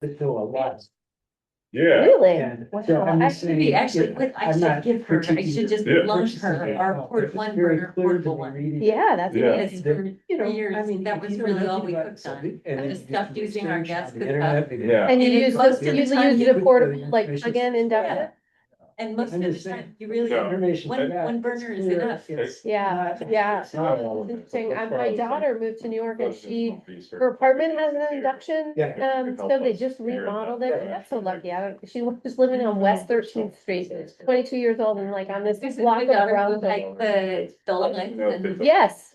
to a lot. Yeah, Really? And Wow. so I'm I just should saying. be actually, yeah, I I'm should not give her, I critiquing should just Yeah. loan purchasing her it, our but port, it's one very burner clear to portable me one. reading it. Yeah, that's Yeah. amazing. For You know, years, I mean, that if was you really all imagine we about cooked on. something, and then Just you stopped do using our research gas on the cooktop. internet, maybe- Yeah. And you most of the time you you put portable, the like information- plug in induction. And most I'm of the just saying, time, you really, Yeah. information one, back, one it's burner is clear, enough. it's Yeah, not- yeah. it's not- Interesting. My daughter moved to New York and her apartment has an induction, Yeah. so they just remodeled it. That's so lucky. She was living on West 13th Street, 22 years old and like on this block of brown. Like the Dolomite. Yes.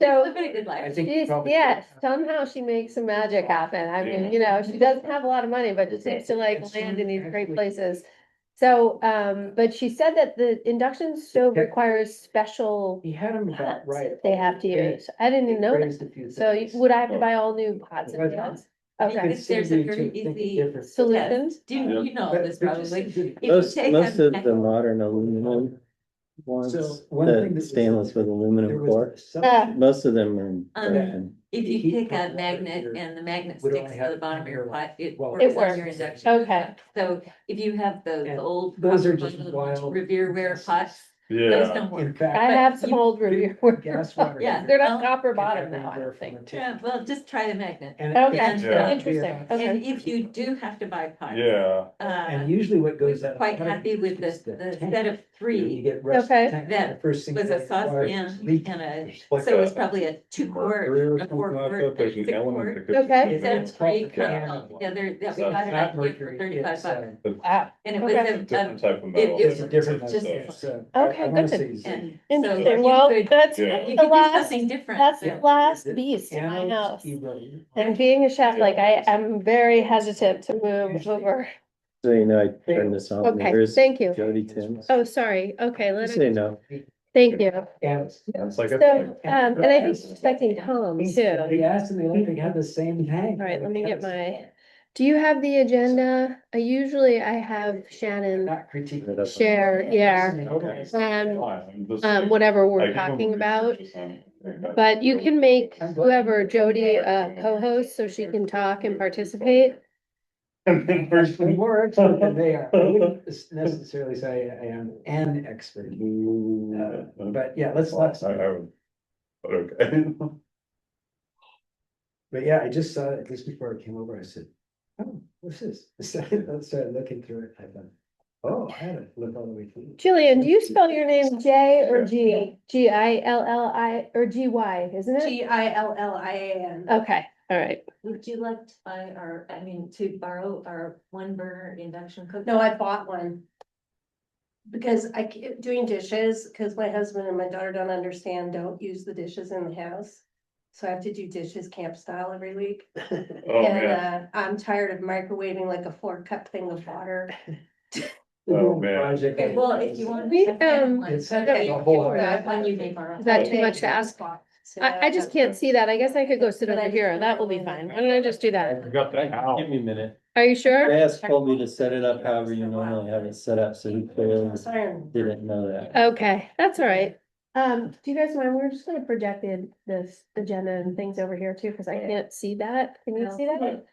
So, living a good life. I think she's, probably- yes, somehow she makes some magic happen. I mean, you know, she doesn't have a lot of money, but she seems to like land in these great places. So, but she said that the induction stove requires special He had them about pots right. they have to use. I didn't even know that. So would I have to buy all new pots and pans? Okay. If there's a very easy Solutions? Do you know this probably? If you Most, take most a- of the modern aluminum ones, So one thing the that stainless with aluminum core, Ah. most of them are in Um, production. If you take a magnet and the magnet Would sticks only to the have bottom of your pot, it Well, works It on your works. induction. Okay. So if you have the And old. those are copper just bundle wild- Revere ware pots, those Yeah. don't In work. fact. I have some you- old review. Gas water. Yeah. They're not Well, copper bottom though, I don't think. Yeah, well, just try the magnet. Okay, Yeah. interesting. And Okay. if you do have to buy pots. Yeah. And usually what We goes were out. quite happy with the set of You three. get rust Okay. tank, That the first thing Was that a requires saucepan leak. and a, Like so it was a- probably a 2 quart, Or a something 4 like quart, that. There's an 6 element quart. that could- Okay. Set of three Yeah. comes all together that we So got It's an not idea for mercury, 35 it's, bucks. Wow. And it was Okay. a, Different type of it- metal. It's a different. Just- it's, Okay, I wanna good. say zinc. and so Interesting. you Well, could, that's Yeah. you the could do last, something different. that's the Yeah. last beast in my Anodes, house. eroded. And being a chef, like I am very hesitant to move over. So you know, I turned this on. Okay, Here's thank you. Jody Timms. Oh, sorry. Okay, let Say me, no. thank you. And It's like So, a. and I think expecting Tom too. the gas and the electric have the same tank. All right, let me get my, do you have the agenda? Usually I have Shannon Not critiquing. share, yeah, Okay. and whatever we're talking about. But you can make whoever, Jody, co-host so she can talk and participate. I'm more expert than they are. I wouldn't necessarily say I am an expert. But yeah, let's, I would. But okay. but yeah, I just saw it just before I came over. I said, oh, what's this? So I started looking through it. I thought, oh, I had to look all the way through. Julian, do you spell your name J or G? G-I-L-L-I or G-Y, isn't it? Gillian. Okay, all right. Would you like to buy our, I mean, to borrow our one burner induction cooker? No, I bought one. Because I keep doing dishes, because my husband and my daughter don't understand, don't use the dishes in the house. So I have to do dishes camp style every week. Oh, And man. I'm tired of microwaving like a 4-cup thing of water. Oh, man. Project. Okay, well, if you want. We, It's Okay. a whole. That one you may borrow. Is that too much to ask? I just can't see that. I guess I could go sit over here. That will be fine. Why don't I just do that? Forgot that. Give me a minute. Are you sure? Jas told me to set it up however you normally have it set up, so he clearly didn't know that. Okay, that's all right. Do you guys mind? We're just gonna project this agenda and things over here too, because I can't see that. Can you see that?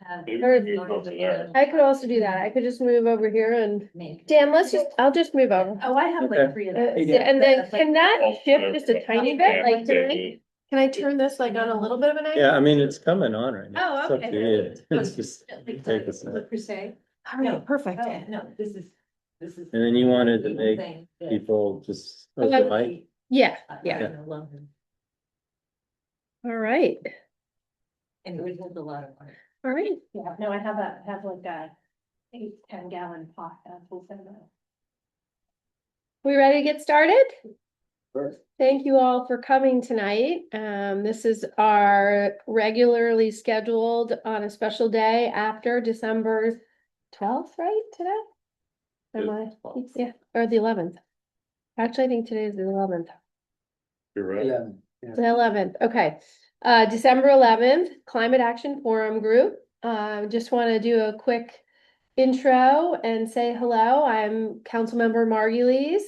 I could also do that. I could just move over here and, Dan, I'll just move over. Oh, I have like 3 of those. And then can that shift just a tiny bit? Like, can I turn this like on a little bit of an angle? Yeah, I mean, it's coming on right now. Oh, It's up okay. to you. It's just take a second. Per se. All right, perfect. Oh, no, this is. And then you wanted to make people just. Okay. Mike, Yeah, yeah. All right, And it would hold a lot of water. all right. Yeah, no, I have like a 8-10 gallon pot. We'll send that. We ready to get started? Sure. Thank you all for coming tonight. This is our regularly scheduled on a special day after December 12th, right, today? Am I, yeah, or the 11th. Actually, I think today is the 11th. You're right. Yeah. The 11th, okay. December 11th, Climate Action Forum Group. Just want to do a quick intro and say hello. I'm Councilmember Margulies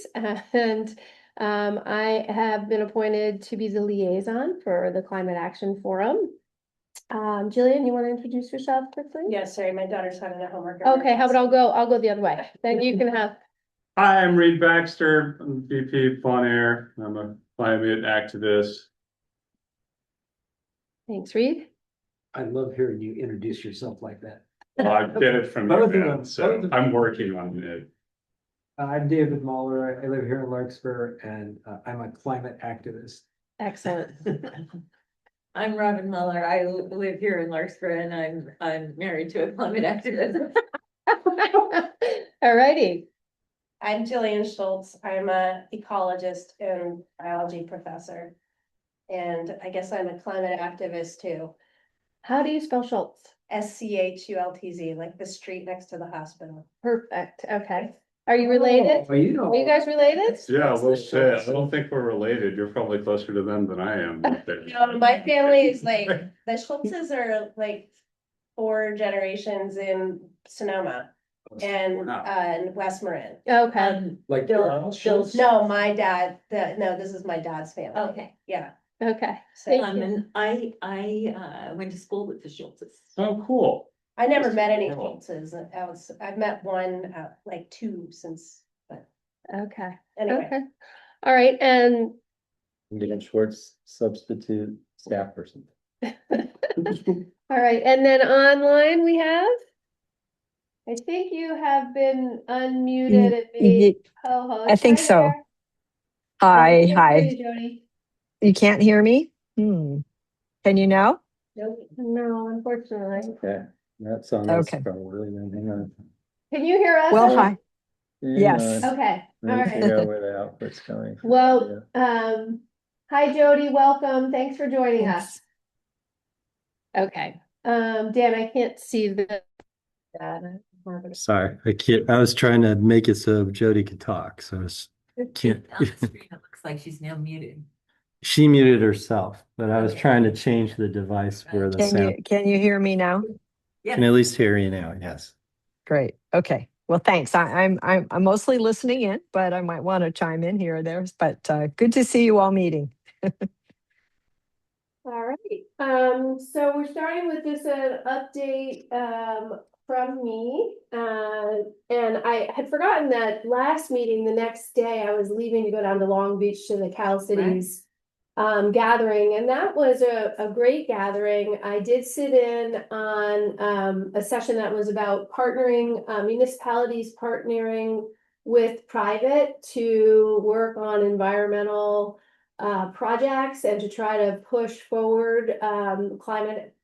and I have been appointed to be the liaison for the Climate Action Forum. Jillian, you want to introduce yourself quickly? Yeah, sorry, my daughter's having a homework. Okay, how about I'll go the other way, then you can have, Hi, I'm Reed Baxter, I'm VP Fun Air, I'm a climate activist. thanks, Reed. I love hearing you introduce yourself like that. I get it from Both of you, them, man, so both of I'm working on it. I'm David Muller. I live here in Larkspur and I'm a climate activist. Excellent. I'm Robin Muller. I live here in Larkspur and I'm married to a climate activist. All righty, I'm Jillian Schultz. I'm a ecologist and biology professor. And I guess I'm a climate activist too. how do you spell Schultz? SCHULTZ, like the street next to the hospital. Perfect, okay. Are you related? Oh, you know. Are you guys related? Yeah, we'll say, I don't think we're related, you're probably closer to them than I am. No, my family is like, the Schultzes are like 4 generations in Sonoma and in West Marin. Okay, Like. Bill's- No, my dad, no, this is my dad's family. Okay. Yeah. okay. So Thank you. And I went to school with the Schultzes. Oh, cool. I never met any Cool. Schultzes. I've met one, like 2 since, but Okay, anyway. okay. All right, and Getting Schwartz substitute staff person. all right, and then online we have? I think you have been unmuted and made co-host. I think Hi so. there. Hi, I can't hear hi. you, Jody. You can't hear me? Can you now? Nope. No, unfortunately. Okay, that's on us Okay. probably, then hang on. Can you hear us? Well, hi. Hang Yes. on. Okay, all Let me right. figure out where the output's coming from. Well, hi Jody, welcome. Thanks for joining us. Okay, Dan, I can't see the data. Sorry, I was trying to make it so Jody could talk, so can't. On the screen, it looks like she's now muted. She muted herself, but I was Okay. trying to change the device where the sound, Can you hear me now? Yeah. can at least hear you now, yes. Great. Okay. Well, thanks. I'm mostly listening in, but I might want to chime in here or there. But good to see you all meeting. All right, so we're starting with just an update, from me. And I had forgotten that last meeting, the next day, I was leaving to go down to Long Beach to the Cal Cities gathering, and that was a great gathering. I did sit in on a session that was about partnering, municipalities partnering with private to work on environmental projects and to try to push forward climate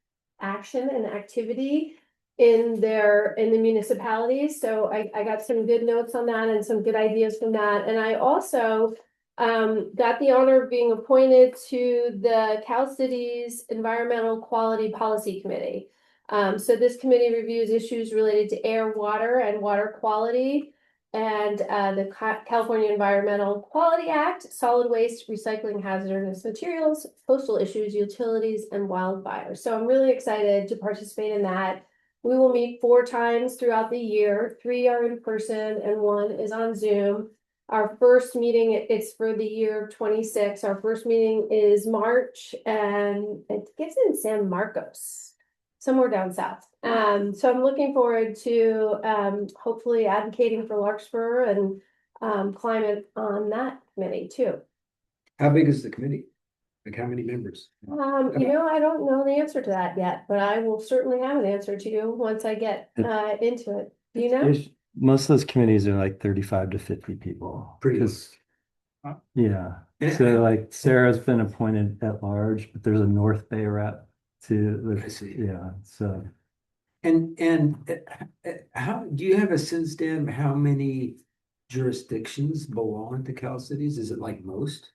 action and activity in the municipalities. So I got some good notes on that and some good ideas from that. And I also got the honor of being appointed to the Cal Cities Environmental Quality Policy Committee. So this committee reviews issues related to air, water, and water quality, and the California Environmental Quality Act, solid waste, recycling, hazardous materials, coastal issues, utilities, and wildfires. So I'm really excited to participate in that. We will meet 4 times throughout the year. 3 are in person and 1 is on Zoom. Our first meeting, it's for the year of 26. Our first meeting is March, and it gets in San Marcos, somewhere down south. So I'm looking forward to hopefully advocating for Larkspur and climate on that committee too. How big is the committee? Like how many members? I don't know the answer to that yet, but I will certainly have an answer to you once I get into it. Do you know? Most of those committees are like 35 to 50 people. Pretty. 'Cause- Yeah, so like Sarah's been appointed at large, but there's a North Bay rep too. I see. Yeah, so And how, do you have a sense, Dan, how many jurisdictions belong to Cal Cities? Is it like most?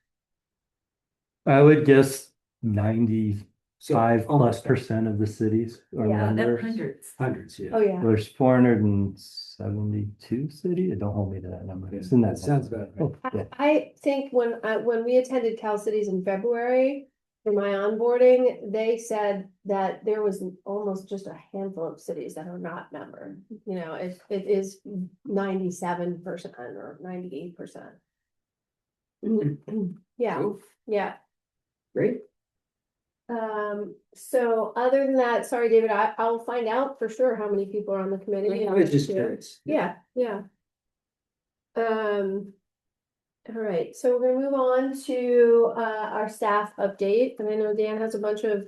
I would guess 95 So plus almost percent of the cities are Yeah, members. Hundreds. hundreds, yeah. Oh, yeah. There's 472 cities. Don't hold me to that number. It's in that. That sounds about right. Oh, yeah. I think when we attended Cal Cities in February for my onboarding, they said that there was almost just a handful of cities that are not membered. It is 97% or 98%. Yeah, Cool. yeah. Great. So other than that, sorry, David, I'll find out for sure how many people are on the committee. I was just curious. Yeah, yeah. All right, so we're gonna move on to our staff update, and I know Dan has a bunch of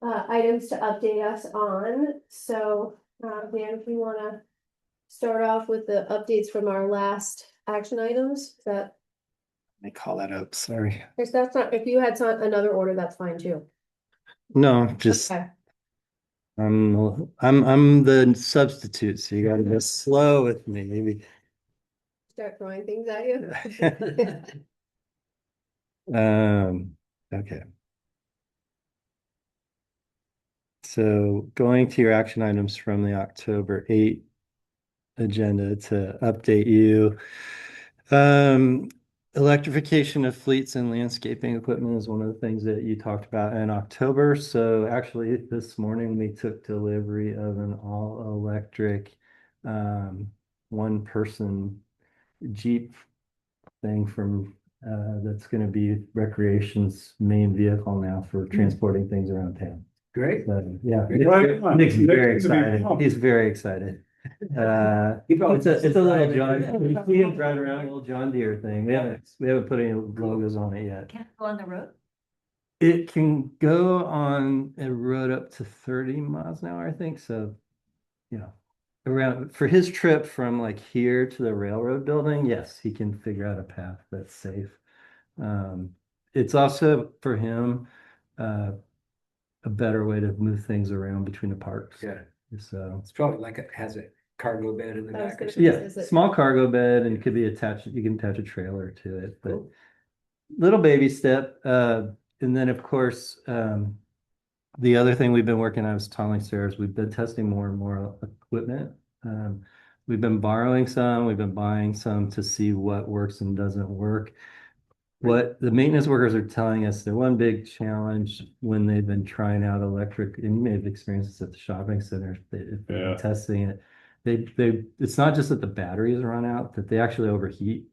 items to update us on, so Dan, if you wanna start off with the updates from our last action items, is that, Let me call that up, sorry. if that's not, if you had another order, that's fine too. No, just, Okay. I'm the substitute, so you gotta go slow with me, maybe. Start throwing things at you. Okay. So going to your action items from the October 8 agenda to update you. Electrification of fleets and landscaping equipment is one of the things that you talked about in October. So actually this morning we took delivery of an all-electric one person Jeep thing from that's going to be Recreation's main vehicle now for transporting things around town. Great. So, yeah, Right. Nick's very Nick's gonna be excited. pumped. He's very excited. It's a little John, you see him driving around a little John Deere thing. We haven't put any logos on it yet. Can't go on the road. It can go on a road up to 30 miles an hour, I think. So, you know, around for his trip from like here to the railroad building, yes, he can figure out a path that's safe. It's also for him a better way to move things around between the parks. Yeah, So it's probably like it has a cargo bed in the I was back or gonna something. yeah, Is it- small cargo bed and it could be attached, you can attach a trailer to it, but Cool. little baby step. And then of course, the other thing we've been working on is tunneling stairs. We've been testing more and more equipment. We've been borrowing some, we've been buying some to see what works and doesn't work. What the maintenance workers are telling us, the one big challenge when they've been trying out electric, and you may have experienced this at the shopping center, if they've been Yeah. testing it. It's not just that the batteries run out, that they actually overheat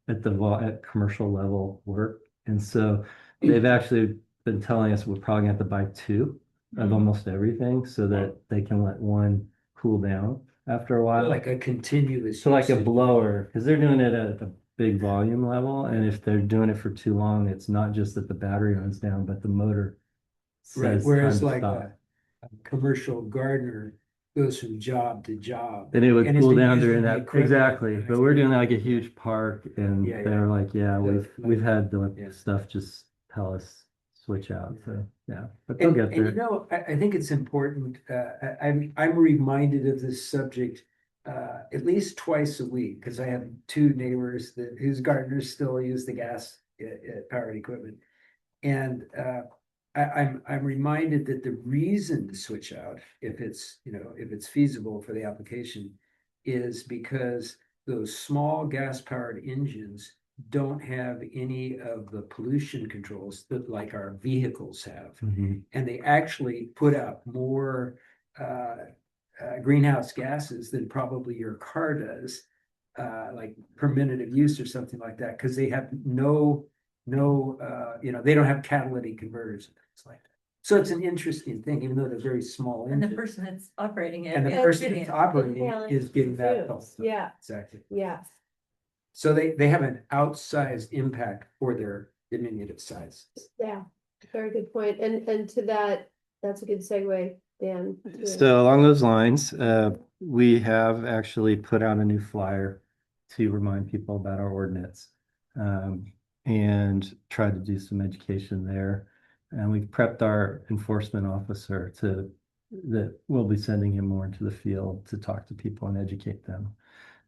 at commercial level work. And so they've actually been telling us we're probably gonna have to buy two of almost everything so that they can let one cool down after a while. Like a continuous. So like a usage. blower, because they're doing it at a big volume level, and if they're doing it for too long, it's not just that the battery runs down, but the motor Right, says whereas time to like stop. a commercial gardener goes from job to job. And it would and is cool it down using during the that, equipment? exactly, but we're doing like a huge park, and Yeah, they're like, yeah, we've had the Yeah. stuff just tell us switch out, so, yeah, but they'll get And you there. know, I think it's important, I'm reminded of this subject at least twice a week, because I have two neighbors whose gardeners still use the gas powered equipment. And I'm reminded that the reason to switch out, if it's feasible for the application, is because those small gas powered engines don't have any of the pollution controls that like our vehicles have. Mhm. And they actually put out more greenhouse gases than probably your car does, like per minute of use or something like that, because they have no, they don't have catalytic converters and things like that. So it's an interesting thing, even though they're very small And the engines. person that's operating it. And the is person getting that's it. operating Yeah, is getting that. fumes. Yeah. Exactly. Yeah, So they have an outsized impact for their diminutive size. yeah, very good point. And to that, that's a good segue, Dan. to- So along those lines, we have actually put out a new flyer to remind people about our ordinance. And tried to do some education there. And we've prepped our enforcement officer that we'll be sending him more into the field to talk to people and educate them.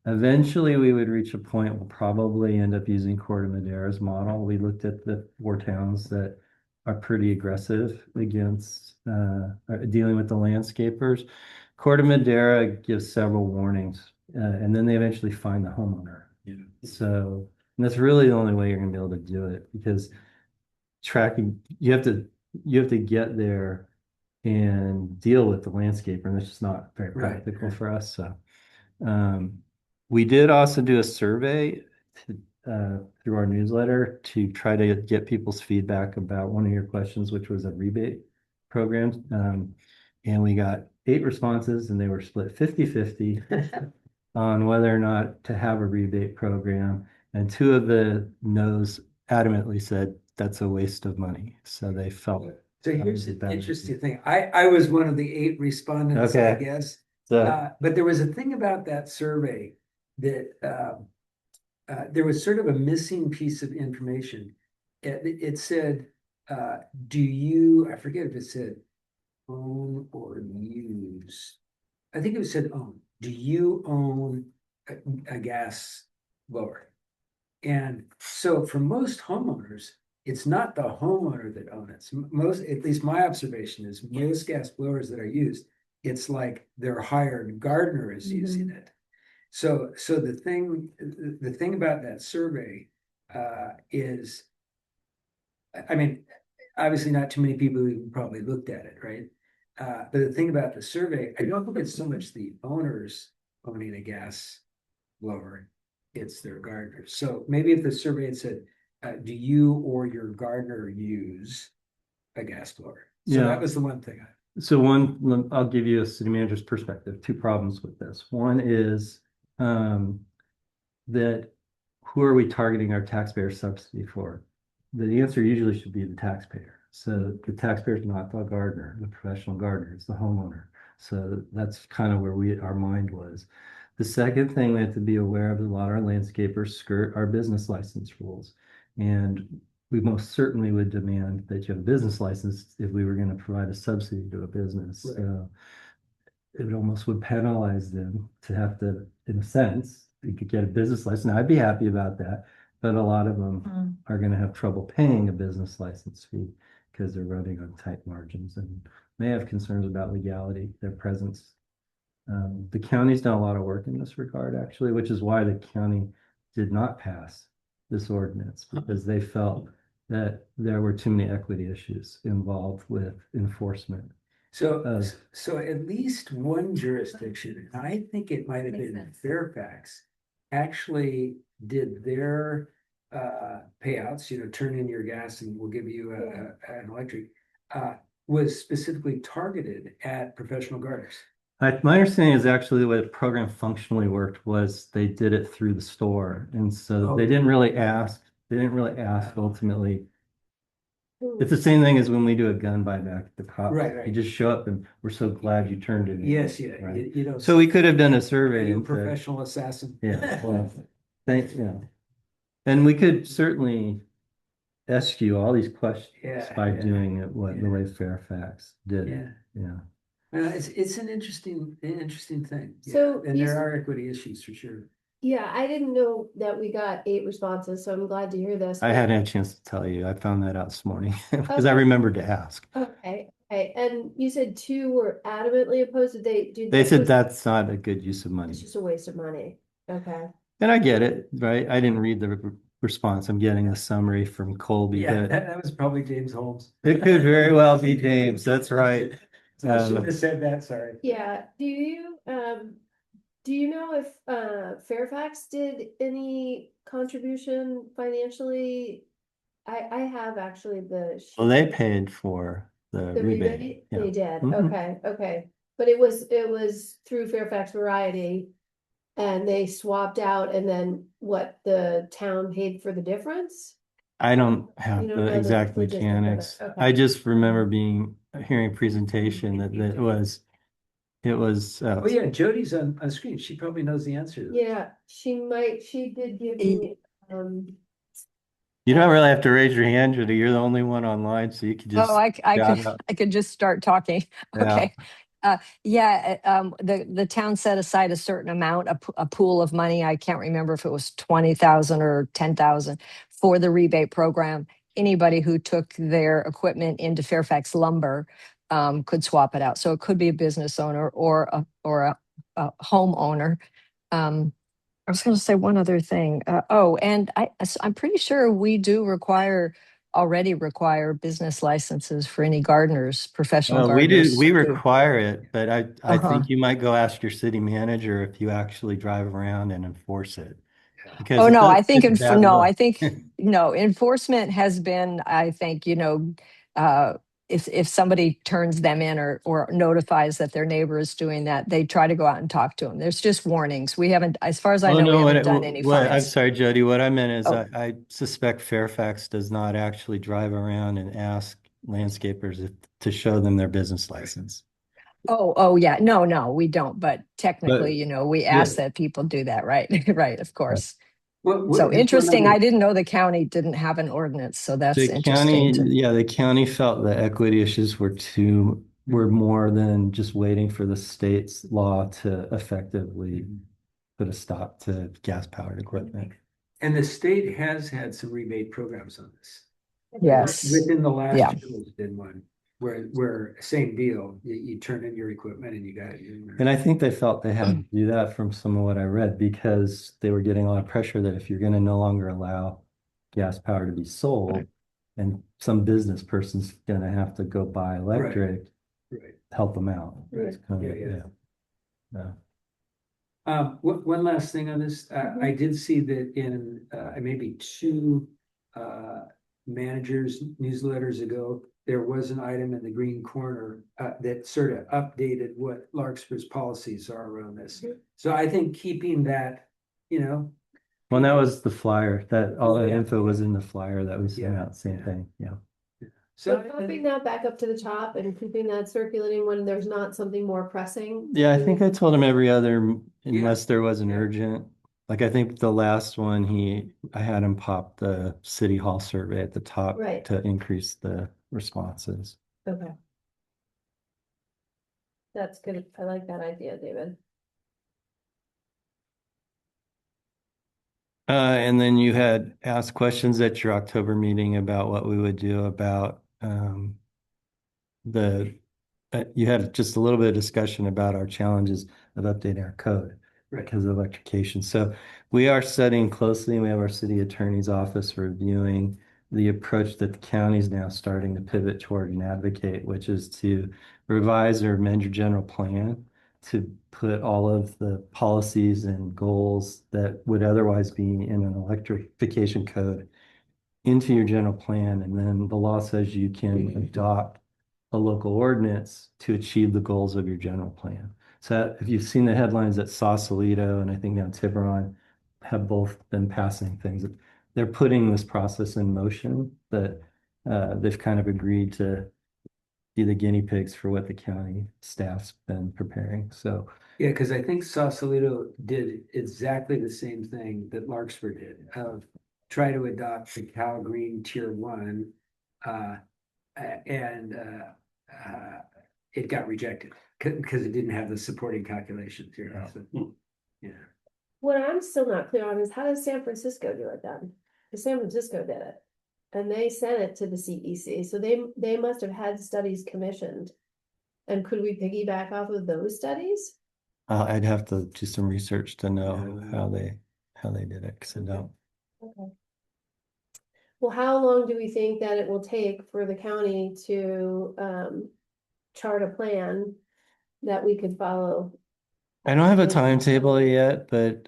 Eventually, we would reach a point, we'll probably end up using Corte Madera's model. We looked at the 4 towns that are pretty aggressive against dealing with the landscapers. Corte Madera gives several warnings, and then they eventually find the homeowner. Yeah. So, and that's really the only way you're gonna be able to do it, because tracking, you have to get there and deal with the landscaper, and it's just not very Right, practical right. for us, so. We did also do a survey through our newsletter to try to get people's feedback about one of your questions, which was a rebate program. And we got 8 responses and they were split 50-50 on whether or not to have a rebate program. And 2 of the no's adamantly said that's a waste of money. So they felt. So that here's was a the bad interesting thing. I was one of the 8 respondents, I Okay. guess. So, But there was a thing about that survey that there was sort of a missing piece of information. It said, do you, I forget if it said own or use. I think it said own. Do you own a gas blower? And so for most homeowners, it's not the homeowner that owns it. Most, at least my observation is most gas blowers that are used, it's like their hired gardener is using it. So the thing about that survey is, I mean, obviously not too many people even probably looked at it, right? But the thing about the survey, I don't think it's so much the owners owning a gas blower, it's their gardeners. So maybe if the survey had said, do you or your gardener use a gas blower? So Yeah. that was the one thing. So I'll give you a city manager's perspective. 2 problems with this. One is that who are we targeting our taxpayer subsidy for? The answer usually should be the taxpayer. So the taxpayer is not the gardener, the professional gardener, it's the homeowner. So that's kind of where our mind was. The second thing we have to be aware of is a lot of our landscapers skirt our business license rules. And we most certainly would demand that you have a business license if we were going to provide a subsidy to a business. Right. So it almost would penalize them to have to, in a sense, you could get a business license. I'd be happy about that, but a lot of them are going to have trouble paying a business license fee because they're running on tight margins and may have concerns about legality, their presence. The county's done a lot of work in this regard, actually, which is why the county did not pass this ordinance, because they felt that there were too many equity issues involved with enforcement. So at least one jurisdiction, and I think it might have Makes been sense. Fairfax, actually did their payouts, turn in your gas and we'll give you an electric, was specifically targeted at professional gardeners. My understanding is actually the way the program functionally worked was they did it through the store. And so they didn't really ask ultimately. It's the same thing as when we do a gun buyback at the cops. Right. You just show up and we're so glad you turned it in. Yes, yeah, Right. So we could have done a survey. you and said, professional assassin. yeah, well, and we could certainly ask you all these questions by doing it the way Fairfax did it. Yeah. It's an interesting thing. So And you there s- are equity issues for sure. Yeah, I didn't know that we got 8 responses, so I'm glad to hear this. I hadn't had a chance to tell you. I found that out this morning because I Okay. remembered to ask. Okay, and you said 2 were adamantly opposed. They said that's not a good use of money. It's just a waste of money. Okay. And I get it, right? I didn't read the response. I'm getting a summary from Colby. Yeah, But that was probably James Holmes. it could very well be James. That's right. I should have said that, sorry. Yeah, do you know if Fairfax did any contribution financially? I have actually Well, they paid for the the rebate. rebate. Yeah. They did, Mhm. okay. But it was through Fairfax Variety. And they swapped out and then what the town paid for the difference? I don't have You don't the know the exact logistics of it. mechanics. Okay. I just remember hearing a presentation that it was. Oh, yeah, Jody's on screen. She probably knows the answer to this. Yeah, she did give me, You don't really have to raise your hand, Judy. You're the only one online, so you could just. Oh, shout out. I could just start talking. Yeah. Okay. The town set aside a certain amount, a pool of money. I can't remember if it was 20,000 or 10,000 for the rebate program. Anybody who took their equipment into Fairfax Lumber could swap it out. So it could be a business owner or a homeowner. I was going to say one other thing. And I'm pretty sure we do already require business licenses for any gardeners, professional Well, we gardeners. do, we too. require it, but I Uh-huh. think you might go ask your city manager if you actually drive around and enforce it. Because Oh, it's no, not I think, such a bad no, look. I think, no, enforcement has been, I think, uh, if somebody turns them in or notifies that their neighbor is doing that, they try to go out and talk to them. There's just warnings. We haven't, as far as I Oh, know, we no, haven't done any I'm fines. sorry, Jody. What I meant is Oh. I suspect Fairfax does not actually drive around and ask landscapers to show them their business license. Oh, yeah. No, we don't. But technically, But we yeah. ask that people do that, right? Right, of course. So just one interesting. other- I didn't know the county didn't have an ordinance, so that's The interesting. the county felt the equity issues were more than just waiting for the state's law to effectively put a stop to gas powered equipment. And the state has had some rebate programs on this. Yes. Within the last Yeah. year, there's been one where same deal, you turn in your equipment and you got it. And I think they felt they had to do that from some of what I read because they were getting a lot of pressure that if you're going to no longer allow gas power to be sold and some business person's going to have to go buy electric, Right. help them out. Right. It's kind of- Yeah. Yeah. One last thing on this, I did see that in, maybe two, managers newsletters ago, there was an item in the green corner, that sort of updated what Larkspur's policies are around this. So I think keeping that, Well, that was the flyer that all the Yeah. info was in the flyer that we sent Yeah. out, same Yeah. thing. Yeah. So popping that back up to the top and keeping that circulating when there's not something more pressing. Yeah, I think I told him every other, Yeah. unless there was an Yeah. urgent. Like I think the last one, I had him pop the city hall survey at the top Right. to increase the responses. Okay. That's good. I like that idea, David. And then you had asked questions at your October meeting about what we would do about you had just a little bit of discussion about our challenges of updating our code Right. because of electrification. So we are studying closely, and we have our city attorney's office reviewing the approach that the county is now starting to pivot toward and advocate, which is to revise or amend your general plan to put all of the policies and goals that would otherwise be in an electrification code into your general plan. And then the law says you can adopt a local ordinance to achieve the goals of your general plan. So if you've seen the headlines that Sausalito and I think now Tiburon have both been passing things, they're putting this process in motion that they've kind of agreed to be the guinea pigs for what the county staff's been preparing. So Yeah, because I think Sausalito did exactly the same thing that Larkspur did, of try to adopt the Cal Green Tier 1. And it got rejected because it didn't have the supporting calculations here. So, yeah. What I'm still not clear on is how does San Francisco do it then? Because San Francisco did it. And they sent it to the CEC, so they must have had studies commissioned. And could we piggyback off of those studies? I'd have to do some research to know how they did it because I don't. Okay. Well, how long do we think that it will take for the county to chart a plan that we could follow? I don't have a timetable yet, but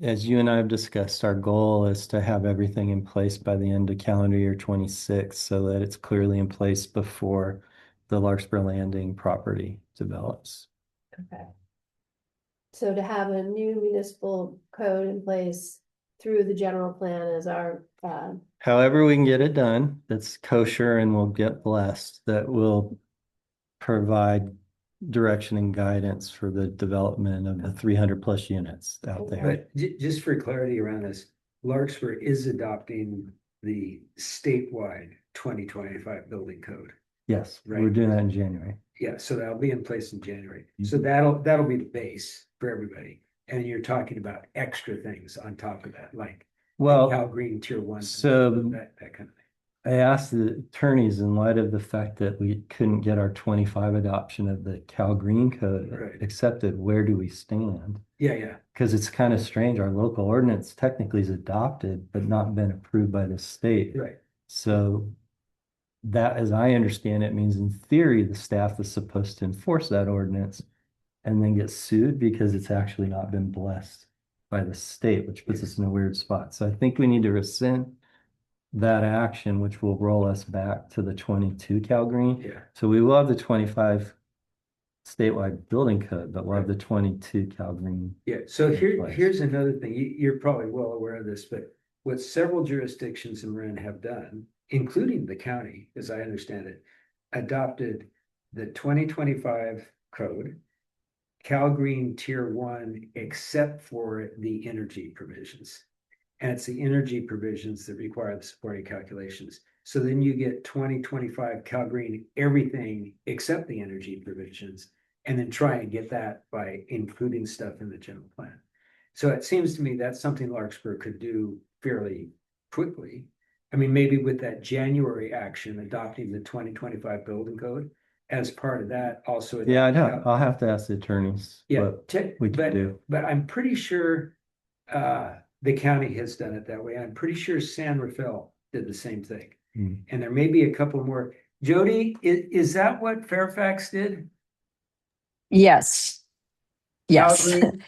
as you and I have discussed, our goal is to have everything in place by the end of calendar year 26 so that it's clearly in place before the Larkspur Landing property develops. Okay. So to have a new municipal code in place through the general plan as our However we can get it done, that's kosher and will get blessed, that will provide direction and guidance for the development of the 300 plus units out there. But just for clarity around this, Larkspur is adopting the statewide 2025 building code. Yes, we're Right. doing that in January. Yeah, so that'll be in place in January. So that'll be the base for everybody. And you're talking about extra things on top of that, like Well, Cal Green Tier 1. so that kind of thing. I asked the attorneys in light of the fact that we couldn't get our 25 adoption of the Cal Green Code Right. accepted, where do we stand? Yeah. Because it's kind of strange. Our local ordinance technically is adopted, but not been approved by the state. Right. So that, as I understand it, means in theory, the staff is supposed to enforce that ordinance and then get sued because it's actually not been blessed by the state, which puts us in a weird spot. So I think we need to rescind that action, which will roll us back to the 22 Cal Green. Yeah. So we will have the 25 statewide building code, but we'll have the 22 Cal Green. Yeah, so Place. here's another thing, you're probably well aware of this, but what several jurisdictions in Marin have done, including the county, as I understand it, adopted the 2025 code, Cal Green Tier 1, except for the energy provisions. And it's the energy provisions that require the supporting calculations. So then you get 2025 Cal Green, everything except the energy provisions, and then try and get that by including stuff in the general plan. So it seems to me that's something Larkspur could do fairly quickly. I mean, maybe with that January action, adopting the 2025 building code as part of that also. Yeah, I'll have to ask the attorneys Yeah, what we can do. but I'm pretty sure the county has done it that way. I'm pretty sure San Rafael did the same thing. Mm. And there may be a couple more. Jody, is that what Fairfax did? Yes. Yes. Calgary?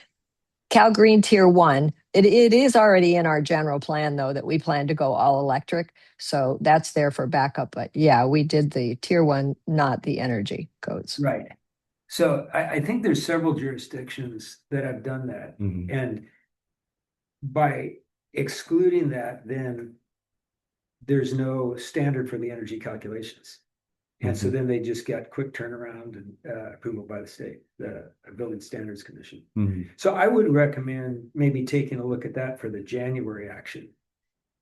Cal Green Tier 1. It is already in our general plan, though, that we plan to go all electric. So that's there for backup. But yeah, we did the Tier 1, not the energy codes. Right. So I think there's several jurisdictions that have done that. Mhm. And by excluding that, then there's no standard for the energy calculations. And so then they just get quick turnaround and approval by the state, the Building Standards Commission. Mhm. So I would recommend maybe taking a look at that for the January action.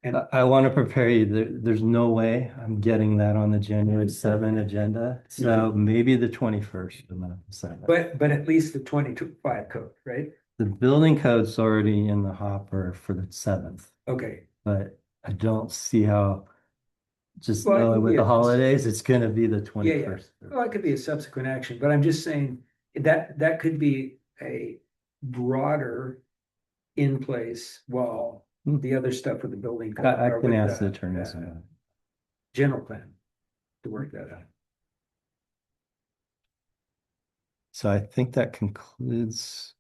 And I want to prepare you. There's no way I'm getting that on the January 7 agenda. So maybe the 21st. but at least the 25 code, right? The building code's already in the hopper for the 7th, Okay, but I don't see how, just Well, knowing with yeah. the holidays, it's gonna be the yeah. 21st. Well, it could be a subsequent action, but I'm just saying that could be a broader in place while the other stuff with the building. code I or can with ask the attorneys on that. General plan to work that out. So I think that concludes.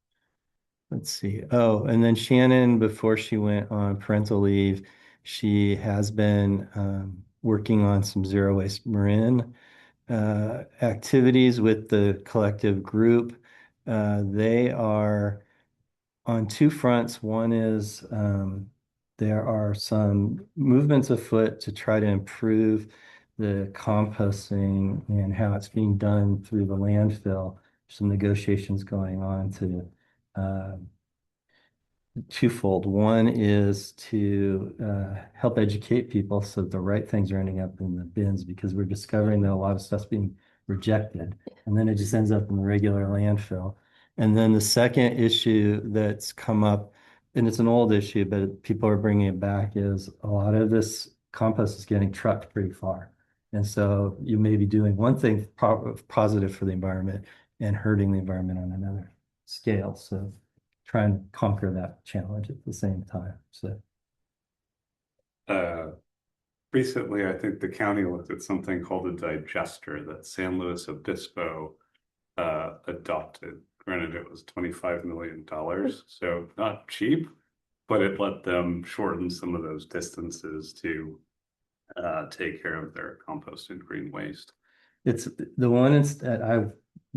Let's see. Oh, and then Shannon, before she went on parental leave, she has been working on some zero waste Marin activities with the collective group. They are on two fronts. One is there are some movements afoot to try to improve the composting and how it's being done through the landfill. Some negotiations going on to twofold. One is to help educate people so that the right things are ending up in the bins, because we're discovering that a lot of stuff's being rejected and then it just ends up in the regular landfill. And then the second issue that's come up, and it's an old issue, but people are bringing it back, is a lot of this compost is getting trucked pretty far. And so you may be doing one thing positive for the environment and hurting the environment on another scale. So try and conquer that challenge at the same time. So recently, I think the county looked at something called a digester that San Luis Obispo adopted. Granted, it was $25 million, so not cheap, but it let them shorten some of those distances to take care of their compost and green waste. it's the one that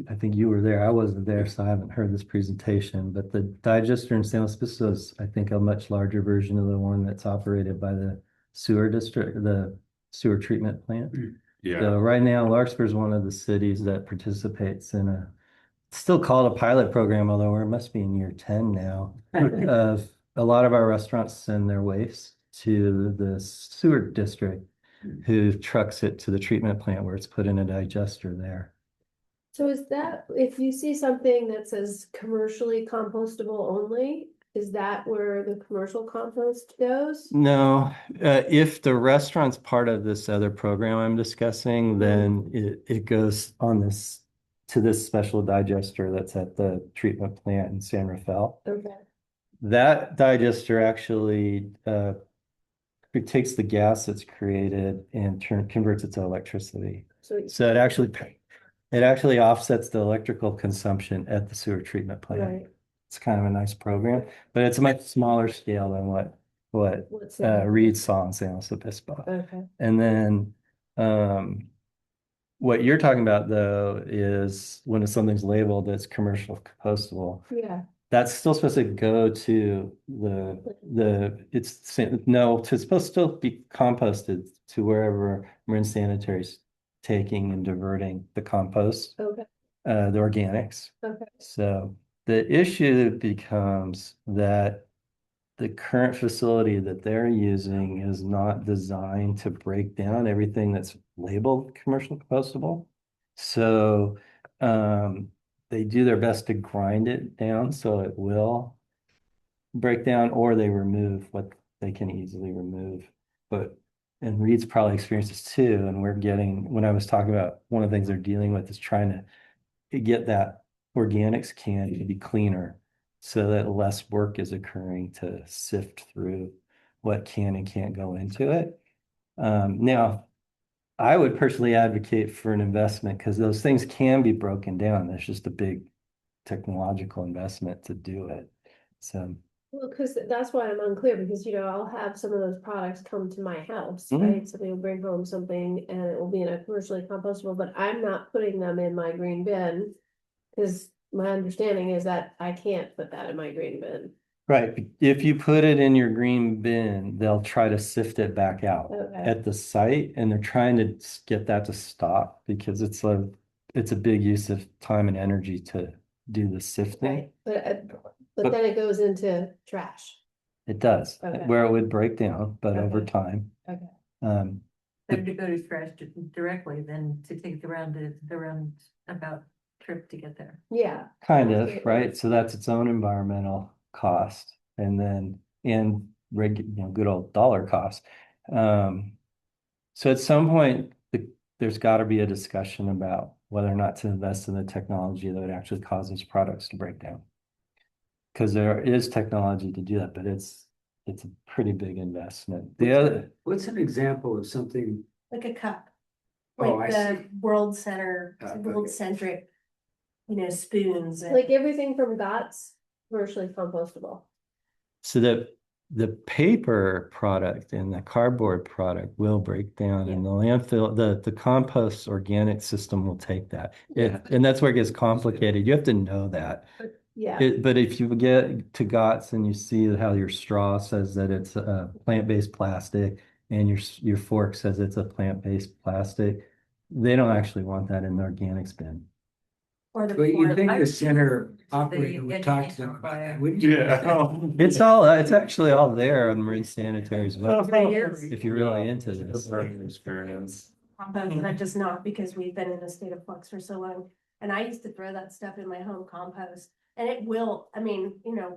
I think you were there. I wasn't there, so I haven't heard this presentation, but the digester in San Luis Obispo is, I think, a much larger version of the one that's operated by the sewer district, the sewer treatment plant. Yeah. So right now, Larkspur is one of the cities that participates in it's still called a pilot program, although it must be in year 10 now. Of a lot of our restaurants send their waste to the sewer district, who trucks it to the treatment plant where it's put in a digester there. So is that, if you see something that says commercially compostable only, is that where the commercial compost goes? No, if the restaurant's part of this other program I'm discussing, then it goes on to this special digester that's at the treatment plant in San Rafael. Okay. That digester actually it takes the gas that's created and converts it to electricity. So it actually offsets the electrical consumption at the sewer treatment plant. Right. It's kind of a nice program, but it's a much smaller scale than what What's that? Reed saw in San Luis Obispo. Okay. And then what you're talking about though is when something's labeled as commercial compostable, Yeah. that's still supposed to go to it's supposed to still be composted to wherever Marin Sanitary's taking and diverting the compost, Okay. the organics. Okay. So the issue becomes that the current facility that they're using is not designed to break down everything that's labeled commercial compostable. So they do their best to grind it down so it will break down, or they remove what they can easily remove. But and Reed's probably experienced this too. And when I was talking about one of the things they're dealing with is trying to get that organics can to be cleaner so that less work is occurring to sift through what can and can't go into it. Now, I would personally advocate for an investment because those things can be broken down. There's just a big technological investment to do it. So, Well, because that's why I'm unclear, because I'll have some of those products come to my house, Mhm. right? Somebody will bring home something and it will be in a commercially compostable, but I'm not putting them in my green bin. Cause my understanding is that I can't put that in my green bin. right, if you put it in your green bin, they'll try to sift it back out Okay. at the site, and they're trying to get that to stop because it's a big use of time and energy to do the sifting. Right, but then it goes into trash. It does, Okay. where it would break down, but over Okay. time. Okay. Um, Better to go to trash directly than to take the roundabout trip to get there. Yeah. kind of, absolutely. right? So that's its own environmental cost, and good old dollar cost. So at some point, there's got to be a discussion about whether or not to invest in the technology that would actually cause those products to break down. Because there is technology to do that, but it's a pretty big investment. What's an example of something? Like a cup. Oh, Like I the world center, Okay. world centric, spoons. and- Like everything from GOTS, commercially compostable. So the paper product and the cardboard product will break down, and the landfill, the compost organic system will take that. And that's where it gets complicated. You have to know that. Yeah. But if you get to GOTS and you see how your straw says that it's a plant-based plastic and your fork says it's a plant-based plastic, they don't actually want that in the organics bin. Or the. But you think I've the seen center the operator would talk to educational them about flyer. that, wouldn't you? It's actually all there on Marine Sanitary's website if you're really into this. Experience. Compost, and that does not, because we've been in a state of flux for so long. And I used to throw that stuff in my home compost. And it will,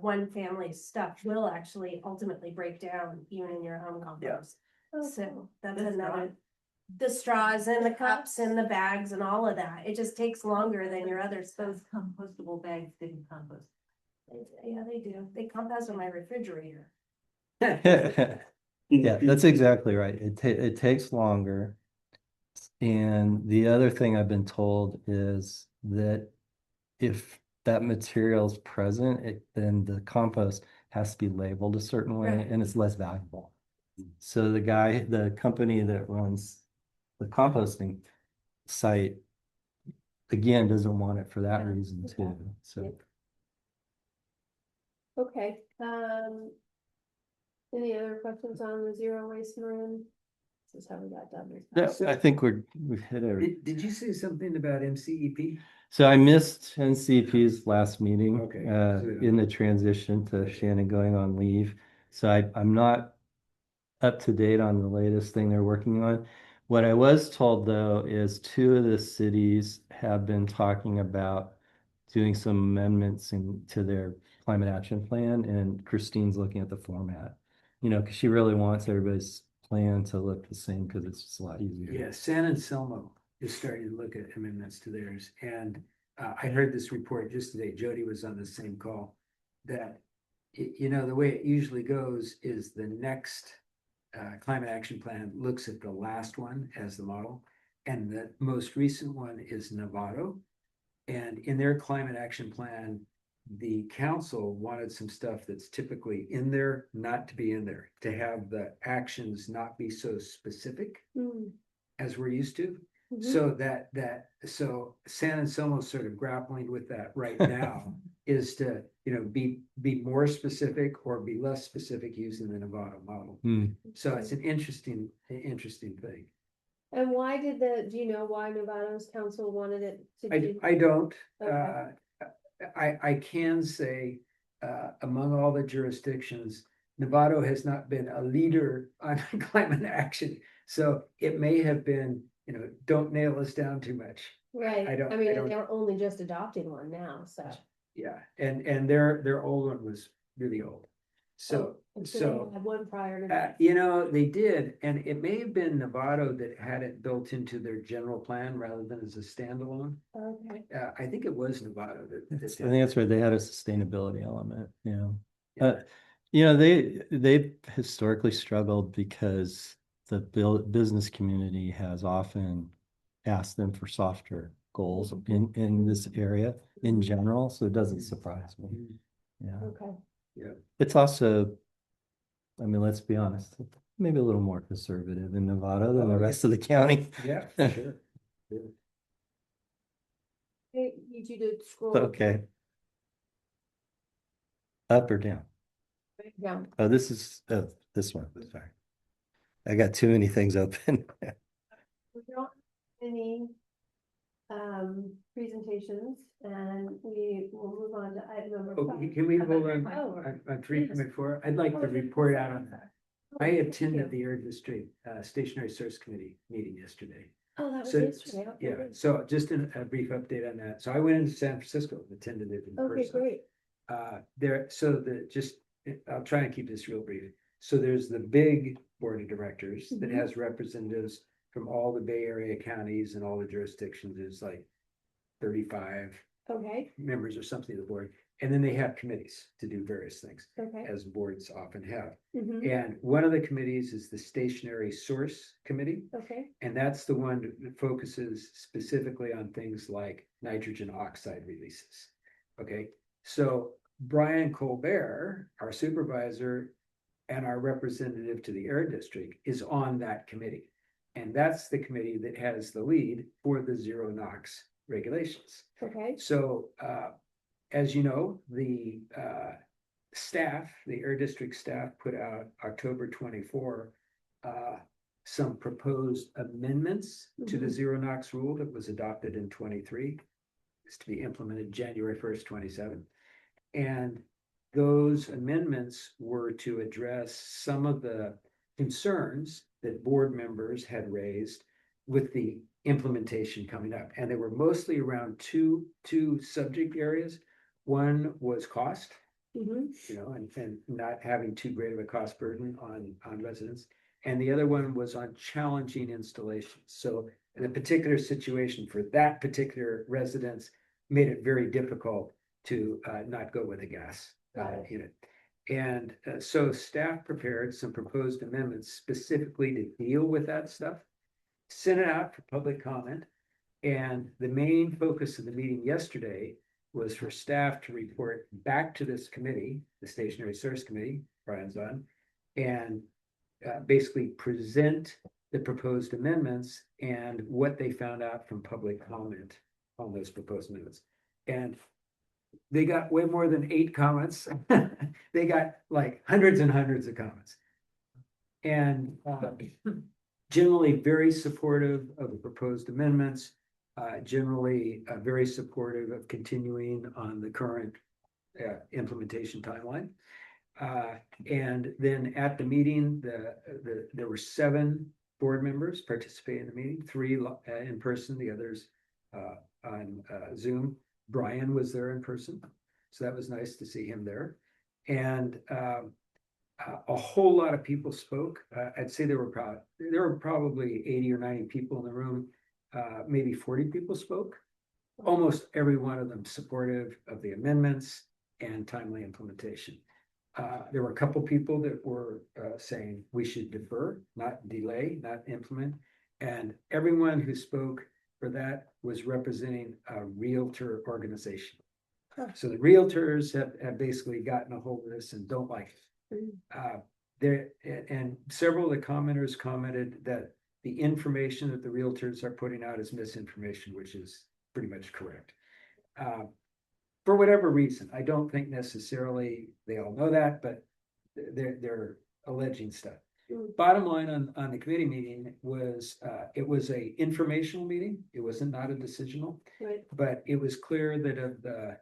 one family's stuff will actually ultimately break down even in your home compost. So that's The another, the straws and the cups and the bags and all of that. It just takes longer than your other stuff. Those compostable bags didn't compost. Yeah, they do. They compost on my refrigerator. Yeah, that's exactly right. It takes longer. And the other thing I've been told is that if that material is present, then the compost has to be labeled a certain way Right. and it's less valuable. So the company that runs the composting site, again, doesn't want it for that reason too. So Okay, any other questions on the zero waste Marin? This is how we got done. yeah, I think we've hit it. Did you say something about MCEP? So I missed NCP's last meeting Okay. in the transition to Shannon going on leave. So I'm not up to date on the latest thing they're working on. What I was told though is 2 of the cities have been talking about doing some amendments to their climate action plan, and Christine's looking at the format. Because she really wants everybody's plan to look the same because it's just a lot easier. Yeah, San Anselmo is starting to look at amendments to theirs, and I heard this report just today. Jody was on the same call that, the way it usually goes is the next climate action plan looks at the last one as the model, and the most recent one is Novato. And in their climate action plan, the council wanted some stuff that's typically in there, not to be in there, to have the actions not be so specific Hmm, as we're used to. mhm. So San Anselmo's sort of grappling with that right now is to, be more specific or be less specific using the Nevada model. Hmm. So it's an interesting thing. And why do you know why Novato's council wanted it to I, do? I don't, Okay. I can say, among all the jurisdictions, Novato has not been a leader on climate action. So it may have been, don't nail us down too much. Right, I don't- I I mean, don't- they're only just adopting one now, so. Yeah, and their old one was really old. So, And so, they had one prior to that. they did, and it may have been Novato that had it built into their general plan rather than as a standalone. Okay, I think it was Novato that I did think that's right. They had a sustainability element, Yeah. they've historically struggled because the business community has often asked them for softer goals in this area in general, so it doesn't surprise me. Yeah, okay. it's also, I mean, let's be honest, maybe a little more conservative in Nevada than the rest of the county. Yeah, for sure. Yeah. Hey, need you to scroll. Okay. Up or down? Down. Oh, this is, this one, sorry. I got too many things open. We don't have any presentations, and we will move on to item number Oh, 5. can we hold on, Oh, on 3.4? I'd like to report out on that. I attended the Air District Stationary Source Committee meeting yesterday. Oh, that was So, yesterday. Okay, yeah, good. so just a brief update on that. So I went into San Francisco, and attended it in Okay, person. great. I'll try and keep this real brief. So there's the big board of directors that Mhm. has representatives from all the Bay Area counties and all the jurisdictions. There's like 35 Okay, members or something of the board. And then they have committees to do various things, okay. as boards often have. Mhm. And one of the committees is the Stationary Source Committee. Okay, And that's the one that focuses specifically on things like nitrogen oxide releases. Okay, so Brian Colbert, our supervisor and our representative to the Air District, is on that committee. And that's the committee that has the lead for the zero NOx regulations. okay. So, as you know, the staff, the Air District staff put out October 24, some proposed amendments to the Mhm. zero NOx rule that was adopted in 23. It's to be implemented January 1st, 27. And those amendments were to address some of the concerns that board members had raised with the implementation coming up. And they were mostly around two subject areas. One was cost, Mhm. and not having too great of a cost burden on residents. And the other one was on challenging installations. So in a particular situation for that particular residence, made it very difficult to not go with a gas Got it. unit. And so staff prepared some proposed amendments specifically to deal with that stuff, sent it out for public comment. And the main focus of the meeting yesterday was for staff to report back to this committee, the Stationary Source Committee, Brian's on, and basically present the proposed amendments and what they found out from public comment on those proposed amendments. And they got way more than 8 comments. They got like hundreds and hundreds of comments. And generally very supportive of the proposed amendments, generally very supportive of continuing on the current implementation timeline. And then at the meeting, there were 7 board members participating in the meeting, 3 in person, the others on Zoom. Brian was there in person, so that was nice to see him there. And a whole lot of people spoke. I'd say there were probably 80 or 90 people in the room. Maybe 40 people spoke. Almost every one of them supportive of the amendments and timely implementation. There were a couple people that were saying we should defer, not delay, not implement. And everyone who spoke for that was representing a realtor organization. So the realtors have basically gotten a hold of this and don't like it. Mm. There, and several of the commenters commented that the information that the realtors are putting out is misinformation, which is pretty much correct. For whatever reason, I don't think necessarily they all know that, but they're alleging stuff. Mm. Bottom line on the committee meeting was, it was a informational meeting. It wasn't not a decisional, Right. but it was clear that of the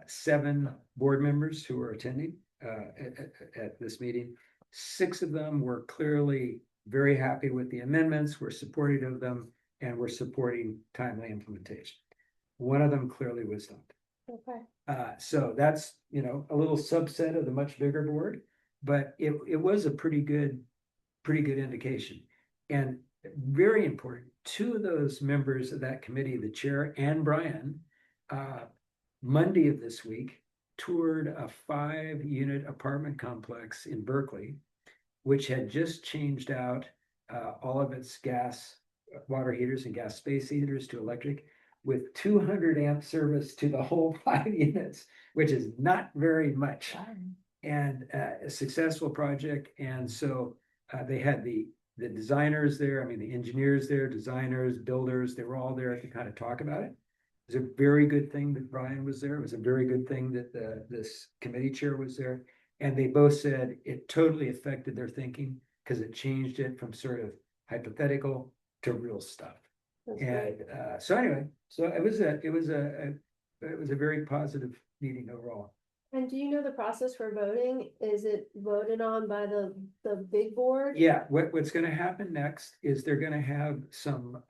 7 board members who were attending at this meeting, 6 of them were clearly very happy with the amendments, were supportive of them, and were supporting timely implementation. One of them clearly was not. Okay. So that's, a little subset of the much bigger board, but it was a pretty good indication. And very important, 2 of those members of that committee, the chair and Brian, Monday of this week, toured a 5-unit apartment complex in Berkeley, which had just changed out all of its gas water heaters and gas space heaters to electric, with 200 amp service to the whole 5 units, which is not very much. And a successful project. And so they had the designers there, I mean, the engineers there, designers, builders, they were all there to kind of talk about it. It was a very good thing that Brian was there. It was a very good thing that this committee chair was there. And they both said it totally affected their thinking because it changed it from sort of hypothetical to real stuff. That's And great. so anyway, so it was a very positive meeting overall. And do you know the process for voting? Is it voted on by the big board? Yeah, what's gonna happen next is they're gonna have some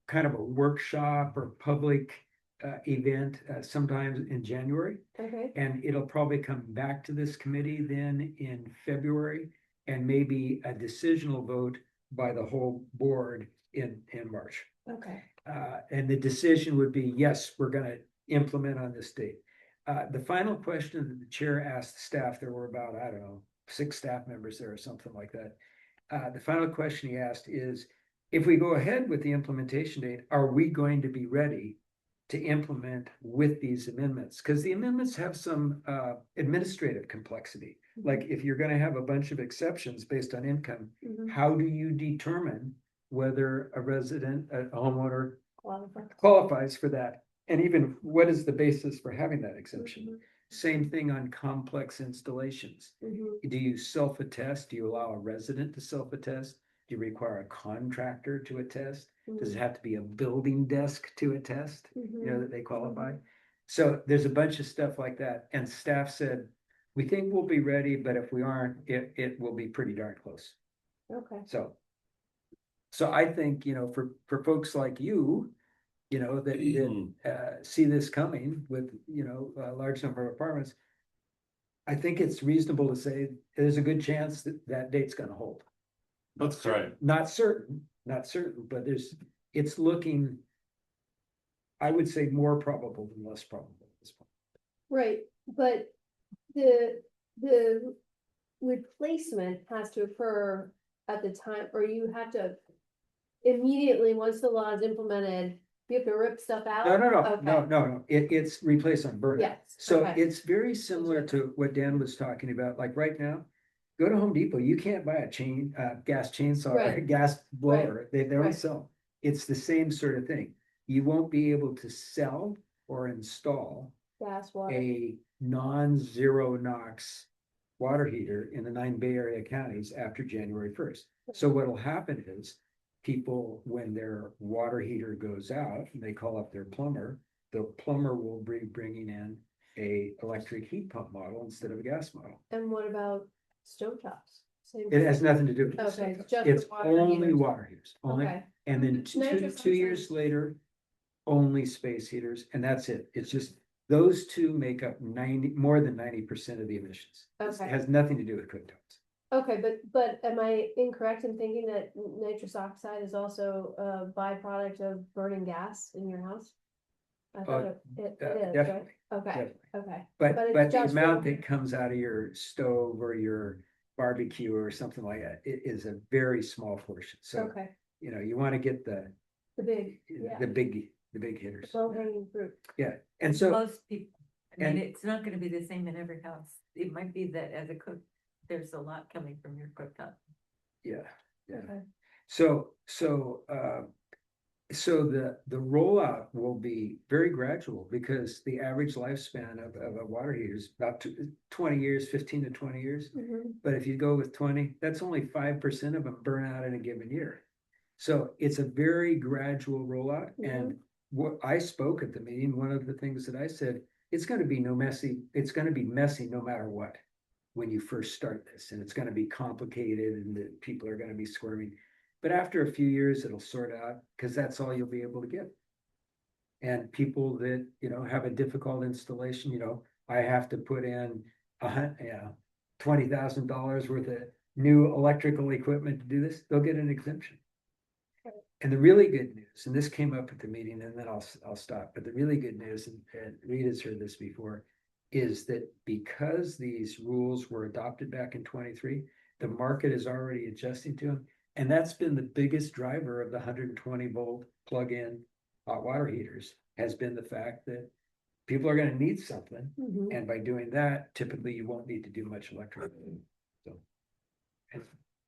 kind of a workshop or public event sometimes in January. Okay. And it'll probably come back to this committee then in February, and maybe a decisional vote by the whole board in March. Okay. And the decision would be, yes, we're gonna implement on this date. The final question that the chair asked staff, there were about, I don't know, 6 staff members there or something like that. The final question he asked is, if we go ahead with the implementation date, are we going to be ready to implement with these amendments? Because the amendments have some administrative complexity. Like if you're gonna have a bunch of exceptions based on income, Mhm. how do you determine whether a resident, a homeowner Qualified. qualifies for that? And even what is the basis for having that exemption? Mhm. Same thing on complex installations. Mhm. Do you self-attest? Do you allow a resident to self-attest? Do you require a contractor to attest? Does it have to be a building desk to attest, Mhm. that they qualify? So there's a bunch of stuff like that. And staff said, we think we'll be ready, but if we aren't, it will be pretty darn close. Okay. So I think, for folks like you, that see this coming with, a large number of apartments, I think it's reasonable to say there's a good chance that that date's gonna hold. That's right. Not certain, but it's looking, I would say, more probable than less probable at this point. Right, but the replacement has to occur at the time, or you have to immediately, once the law is implemented, you have to rip stuff out? No, it's replaced on burn. Yes, So okay. it's very similar to what Dan was talking about, like right now, go to Home Depot, you can't buy a gas chainsaw or a Right. gas blower, they don't Right. sell. It's the same sort of thing. You won't be able to sell or install Gas, water. a non-zero NOx water heater in the 9 Bay Area counties after January 1st. So what'll happen is people, when their water heater goes out, and they call up their plumber, the plumber will be bringing in a electric heat pump model instead of a gas model. And what about stovetops? Same It has nothing to do with this. Okay, just It's water only heaters. water heaters, only, Okay. and then Nitrous two oxide. years later, only space heaters, and that's it. It's just, those two make up more than 90% of the emissions. It Okay. has nothing to do with cooktops. Okay, but am I incorrect in thinking that nitrous oxide is also a byproduct of burning gas in your house? I thought it is, right? Definitely, Okay, definitely. okay. But it's the just amount for- that comes out of your stove or your barbecue or something like that, it is a very small portion. So, Okay, you want to get the the big, yeah. big the big hitters. Low hanging fruit. And so, Most people, I mean, and- it's not gonna be the same in every house. It might be that as a cook, there's a lot coming from your cooktop. yeah, yeah. Okay. So, so the rollout will be very gradual because the average lifespan of a water heater is about 20 years, 15 to 20 years. Mhm. But if you go with 20, that's only 5% of them burn out in a given year. So it's a very gradual rollout. And what I spoke at the meeting, one of the things that I said, it's going to be it's going to be messy no matter what when you first start this. And it's going to be complicated and the people are going to be squirming. But after a few years, it'll sort out because that's all you'll be able to get. And people that, have a difficult installation, I have to put in $20,000 worth of new electrical equipment to do this, they'll get an exemption. And the really good news, and this came up at the meeting and then I'll stop, but the really good news, and Rita's heard this before, is that because these rules were adopted back in 23, the market is already adjusting to them. And that's been the biggest driver of the 120-volt plug-in hot water heaters, has been the fact that people are going to need something. Mhm. And by doing that, typically you won't need to do much electric. So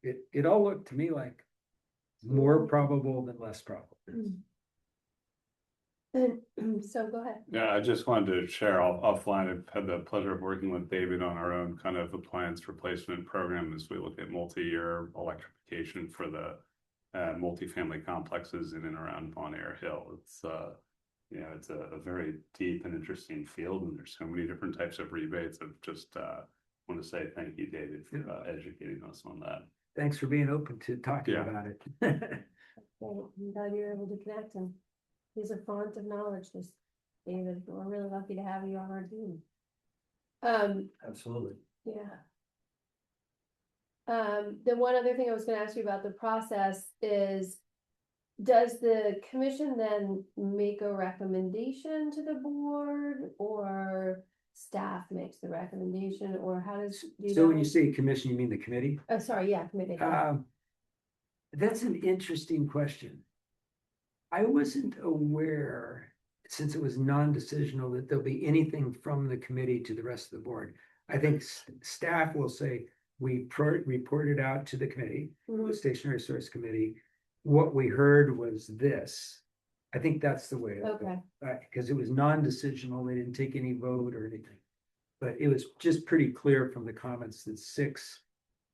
it all looked to me like more probable than less probable. And so go ahead. Yeah, I just wanted to share offline. I've had the pleasure of working with David on our own kind of appliance replacement program as we look at multi-year electrification for the multifamily complexes in and around Bon Air Hill. It's it's a very deep and interesting field, and there's so many different types of rebates. I just want to say thank you, David, for educating us on that. Thanks for being open to talking Yeah. about it. Well, I'm glad you're able to connect and he's a font of knowledge, this David. We're really lucky to have you on our team. Absolutely. Yeah. The one other thing I was gonna ask you about the process is, does the commission then make a recommendation to the board, or staff makes the recommendation, or how does? So when you say commission, you mean the committee? Oh, sorry, yeah, committee. That's an interesting question. I wasn't aware, since it was non-decisional, that there'll be anything from the committee to the rest of the board. I think staff will say, we reported out to the committee, the Mhm. Stationary Source Committee. What we heard was this. I think that's the way. Okay, Because it was non-decisional, they didn't take any vote or anything. But it was just pretty clear from the comments that 6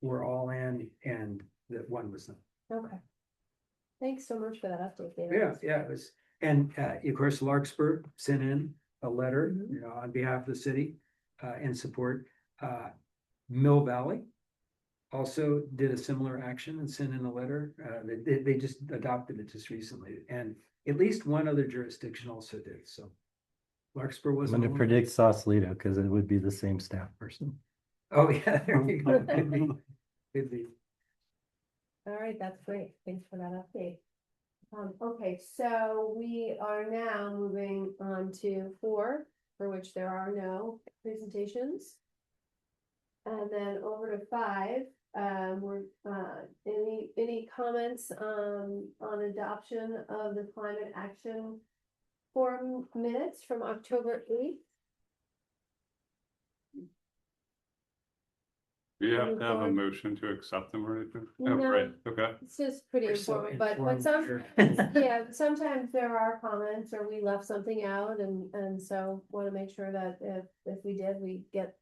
were all in and that 1 was not. okay. Thanks so much for that update, David. Yeah, it was, and of course, Larkspur sent in a letter, Mhm. on behalf of the city, in support. Mill Valley also did a similar action and sent in a letter. They just adopted it just recently, and at least one other jurisdiction also did, so. Larkspur I'm wasn't. gonna alone. predict Sausalito because it would be the same staff person. Oh, yeah, there you go. Could be. Could be. All right, that's great. Thanks for that update. Okay, so we are now moving on to 4, for which there are no presentations. And then over to 5, we're, any comments, on adoption of the climate action forum minutes from October 8th? Do you have to have a motion to accept them or anything? Oh, No. right, okay. It's just pretty We're so informative, but informed some, here. yeah, sometimes there are comments or we left something out and so want to make sure that if we did, we get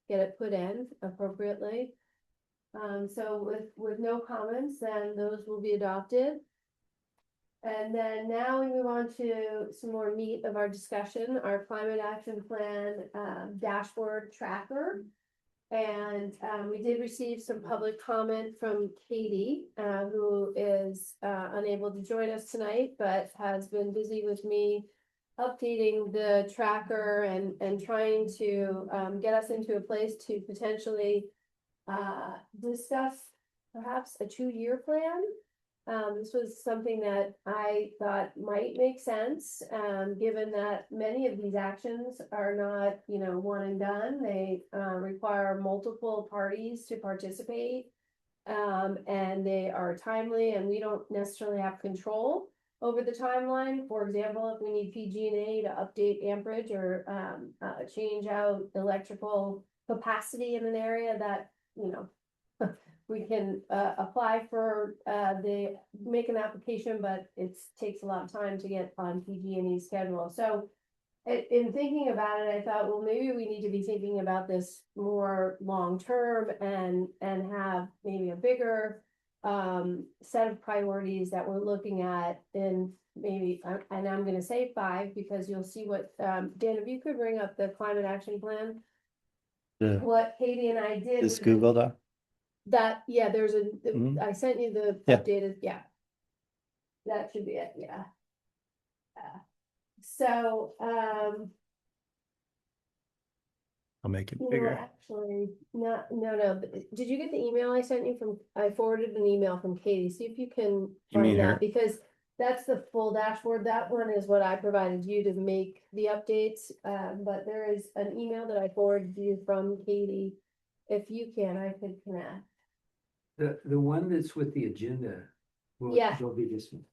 it put in appropriately. So with no comments, then those will be adopted. And then now we move on to some more meat of our discussion, our climate action plan, dashboard tracker. And we did receive some public comment from Katie, who is unable to join us tonight, but has been busy with me updating the tracker and trying to get us into a place to potentially discuss perhaps a 2-year plan. This was something that I thought might make sense, given that many of these actions are not, one and done. They require multiple parties to participate. And they are timely and we don't necessarily have control. over the timeline. For example, if we need PG&E to update amperage or change out electrical capacity in an area that, you know, we can apply for make an application, but it takes a lot of time to get on PG&E's schedule. So in thinking about it, I thought, well, maybe we need to be thinking about this more long-term and have maybe a bigger set of priorities that we're looking at in maybe, and I'm gonna say 5, because you'll see what, Dan, if you could bring up the climate action plan. Yeah. What Katie and I did. This was Google Doc? That, yeah, there's a, Mhm. I sent you the Yeah. updated, yeah. That should be it, yeah. So, I'll make it no, bigger. actually, no, did you get the email I sent you from, I forwarded an email from Katie, see if you can You mean find that, her? because that's the full dashboard, that one is what I provided you to make the updates, but there is an email that I forwarded you from Katie. If you can, I could connect. The one that's with the agenda. Yeah. Will be this one.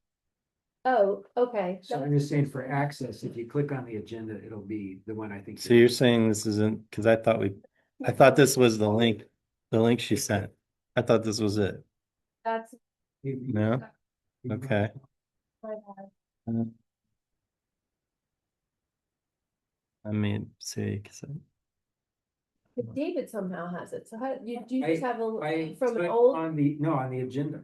Oh, okay. So I'm just saying for access, if you click on the agenda, it'll be the one I think. So you're saying this isn't, because I thought this was the link she sent. I thought this was it. That's. No? Okay. my bad. I mean, see, 'cause But David somehow has it, so how, do you just have I a, from an clicked old, on on the agenda.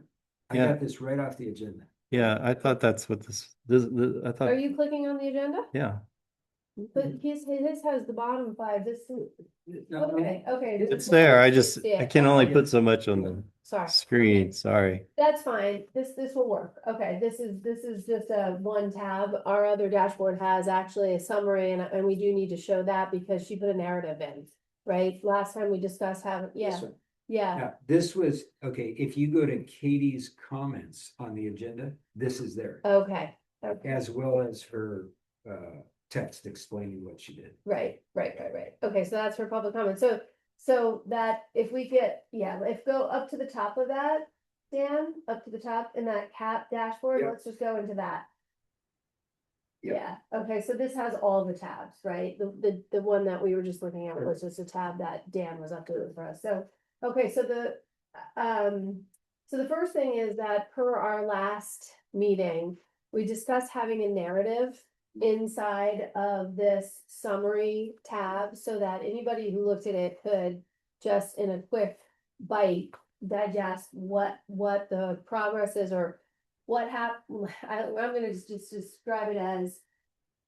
I Yeah. got this right off the agenda. yeah, I thought that's what I are thought, you clicking on the agenda? yeah. But his has the bottom 5, this, No, okay, this It's is- there. I Yeah, can only Yeah. put so much on the sorry. screen. Sorry. That's fine, this will work, okay, this is just a one tab, our other dashboard has actually a summary, and we do need to show that because she put a narrative in. Right, last time we discussed how, This yeah, one. yeah, Now, this was, okay, if you go to Katie's comments on the agenda, this is there, okay, as well as her text explaining what she did. right, okay, so that's for public comment, so that if we get, yeah, if go up to the top of that, Dan, up to the top in that cap dashboard, Yep. let's just go into that. Yep. Yeah, okay, so this has all the tabs, right? The one that we were just looking at was just a tab that Dan was uploading for us, so, okay, so the first thing is that per our last meeting, we discussed having a narrative inside of this summary tab, so that anybody who looked at it could just in a quick bite digest what the progress is, or what happened. I'm gonna just describe it as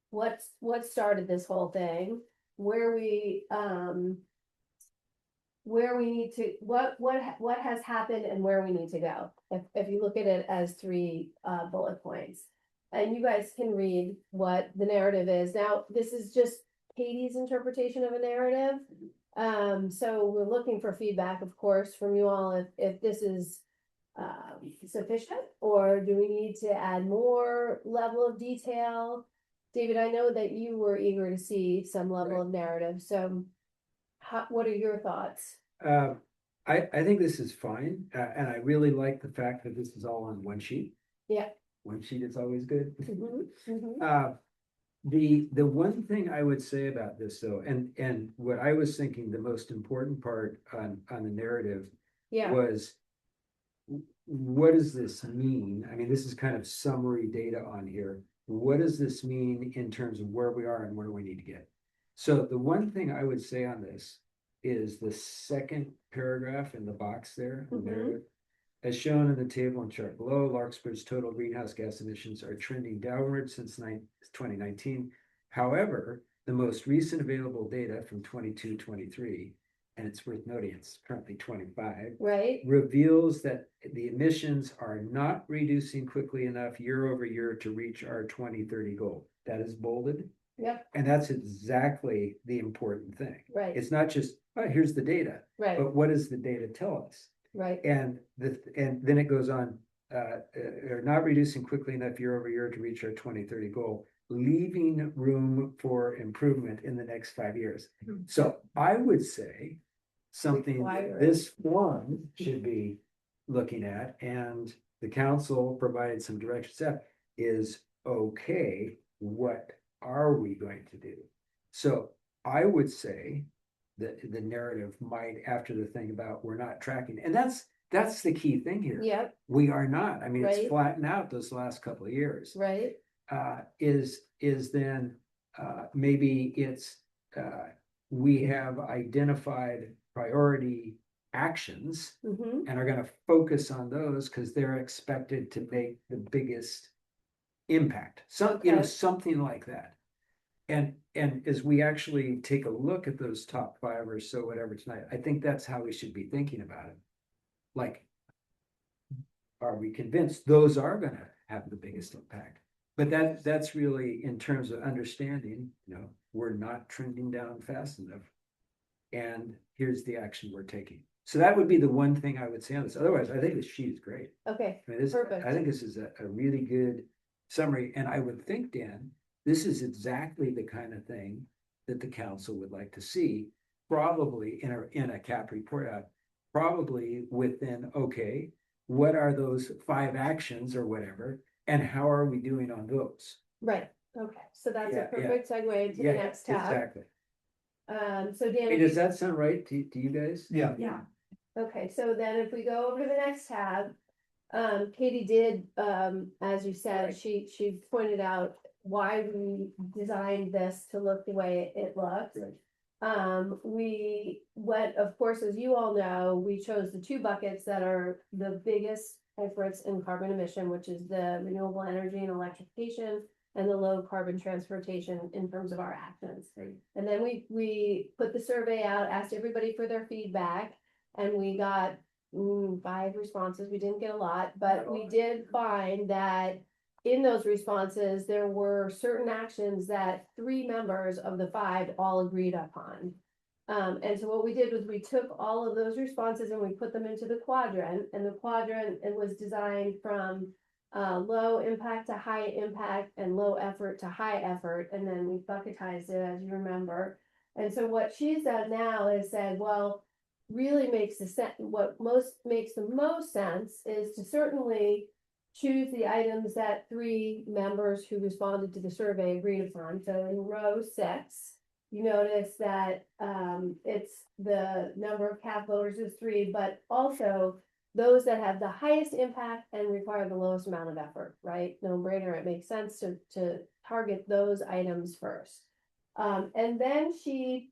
what started this whole thing, where we need to, what has happened and where we need to go. If you look at it as 3 bullet points. And you guys can read what the narrative is. Now, this is just Katie's interpretation of a narrative. So we're looking for feedback, of course, from you all, if this is sufficient, or do we need to add more level of detail? David, I know that you were eager to see some level of narrative, so what are your thoughts? I think this is fine, and I really like the fact that this is all on one sheet. Yeah. One sheet is always good. Mhm, mhm. The one thing I would say about this though, and what I was thinking the most important part on the narrative Yeah, was, what does this mean? I mean, this is kind of summary data on here. What does this mean in terms of where we are and where we need to get? So the one thing I would say on this is the second paragraph in the box there, the Mhm. narrative. As shown in the table and chart below, Larkspur's total greenhouse gas emissions are trending downward since 2019. However, the most recent available data from 22-23, and it's worth noting it's currently 25, right, reveals that the emissions are not reducing quickly enough year over year to reach our 2030 goal. That is bolded. Yep. And that's exactly the important thing. right, It's not just, oh, here's the data, right, but what does the data tell us? right, And then it goes on, are not reducing quickly enough year over year to reach our 2030 goal, leaving room for improvement in the next 5 years. Hmm. So I would say something that Required. this one should be looking at, and the council provided some direction. So is okay, what are we going to do? So I would say that the narrative might, after the thing about we're not tracking, and that's the key thing here. Yep, We are not, I mean, it's Right. flattened out those last couple of years. right, Is then, maybe it's, we have identified priority actions mm-hmm, and are gonna focus on those because they're expected to make the biggest impact. Okay. Something like that. And as we actually take a look at those top 5 or so, whatever tonight, I think that's how we should be thinking about it. Like, are we convinced those are gonna have the biggest impact? But that's really in terms of understanding, we're not trending down fast enough. And here's the action we're taking. So that would be the one thing I would say on this. Otherwise, I think this sheet is great. okay, I mean, Perfect. I think this is a really good summary, and I would think, Dan, this is exactly the kind of thing that the council would like to see, probably in a CAP report out, probably within, okay, what are those 5 actions or whatever, and how are we doing on those? right, okay, so that's a Yeah, yeah. perfect segue into the Yeah, next tab. exactly. So Dan, Hey, if does you- that sound right to you guys? Yeah. Yeah. okay, so then if we go over to the next tab, Katie did, as you said, she pointed out why we designed this to look the way it looked. Right. We went, of course, as you all know, we chose the 2 buckets that are the biggest efforts in carbon emission, which is the renewable energy and electrification and the low carbon transportation in terms of our actions. Right. And then we put the survey out, asked everybody for their feedback, and we got 5 responses. We didn't get a lot, but we did find that in those responses, there were certain actions that 3 members of the 5 all agreed upon. And so what we did was we took all of those responses and we put them into the quadrant, and the quadrant, it was designed from low impact to high impact and low effort to high effort, and then we bucketized it, as you remember. And so what she's done now is said, well, really makes makes the most sense is to certainly choose the items that 3 members who responded to the survey agreed upon. So in row 6, you notice that it's the number of CAP voters is 3, but also those that have the highest impact and require the lowest amount of effort, right? No brainer, it makes sense to target those items first. And then she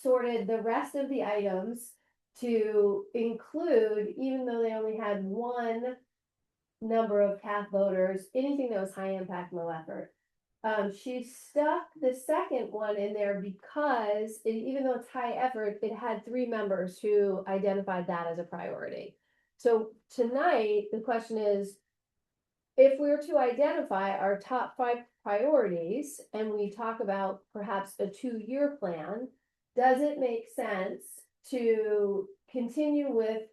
sorted the rest of the items to include, even though they only had 1 number of CAP voters, anything that was high impact, low effort. She stuck the second one in there because even though it's high effort, it had 3 members who identified that as a priority. So tonight, the question is, if we were to identify our top 5 priorities and we talk about perhaps a 2-year plan, does it make sense to continue with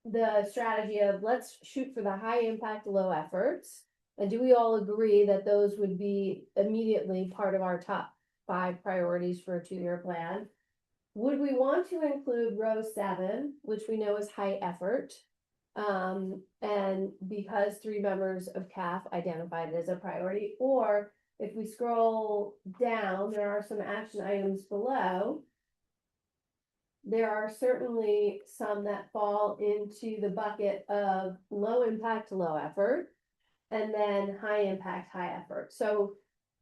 the strategy of let's shoot for the high impact, low efforts? And do we all agree that those would be immediately part of our top 5 priorities for a 2-year plan? Would we want to include row 7, which we know is high effort? And because 3 members of CAF identified it as a priority, or if we scroll down, there are some action items below. There are certainly some that fall into the bucket of low impact, low effort, and then high impact, high effort. So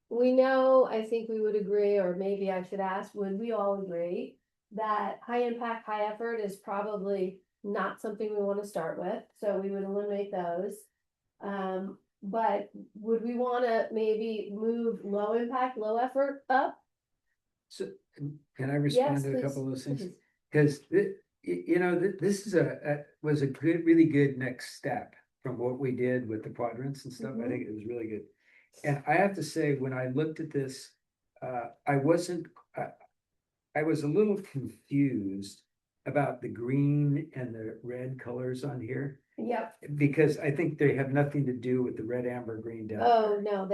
we know, I think we would agree, or maybe I should ask, would we all agree that high impact, high effort is probably not something we want to start with, so we would eliminate those. But would we want to maybe move low impact, low effort up? So can I respond Yes, to a please, couple of those things? please. Because this is was a really good next step from what we did with the quadrants and stuff. I Mhm. think it was really good. And I have to say, when I looked at this, I was a little confused about the green and the red colors on here, Yep. because I think they have nothing to do with the red, amber, green down Oh, there. no,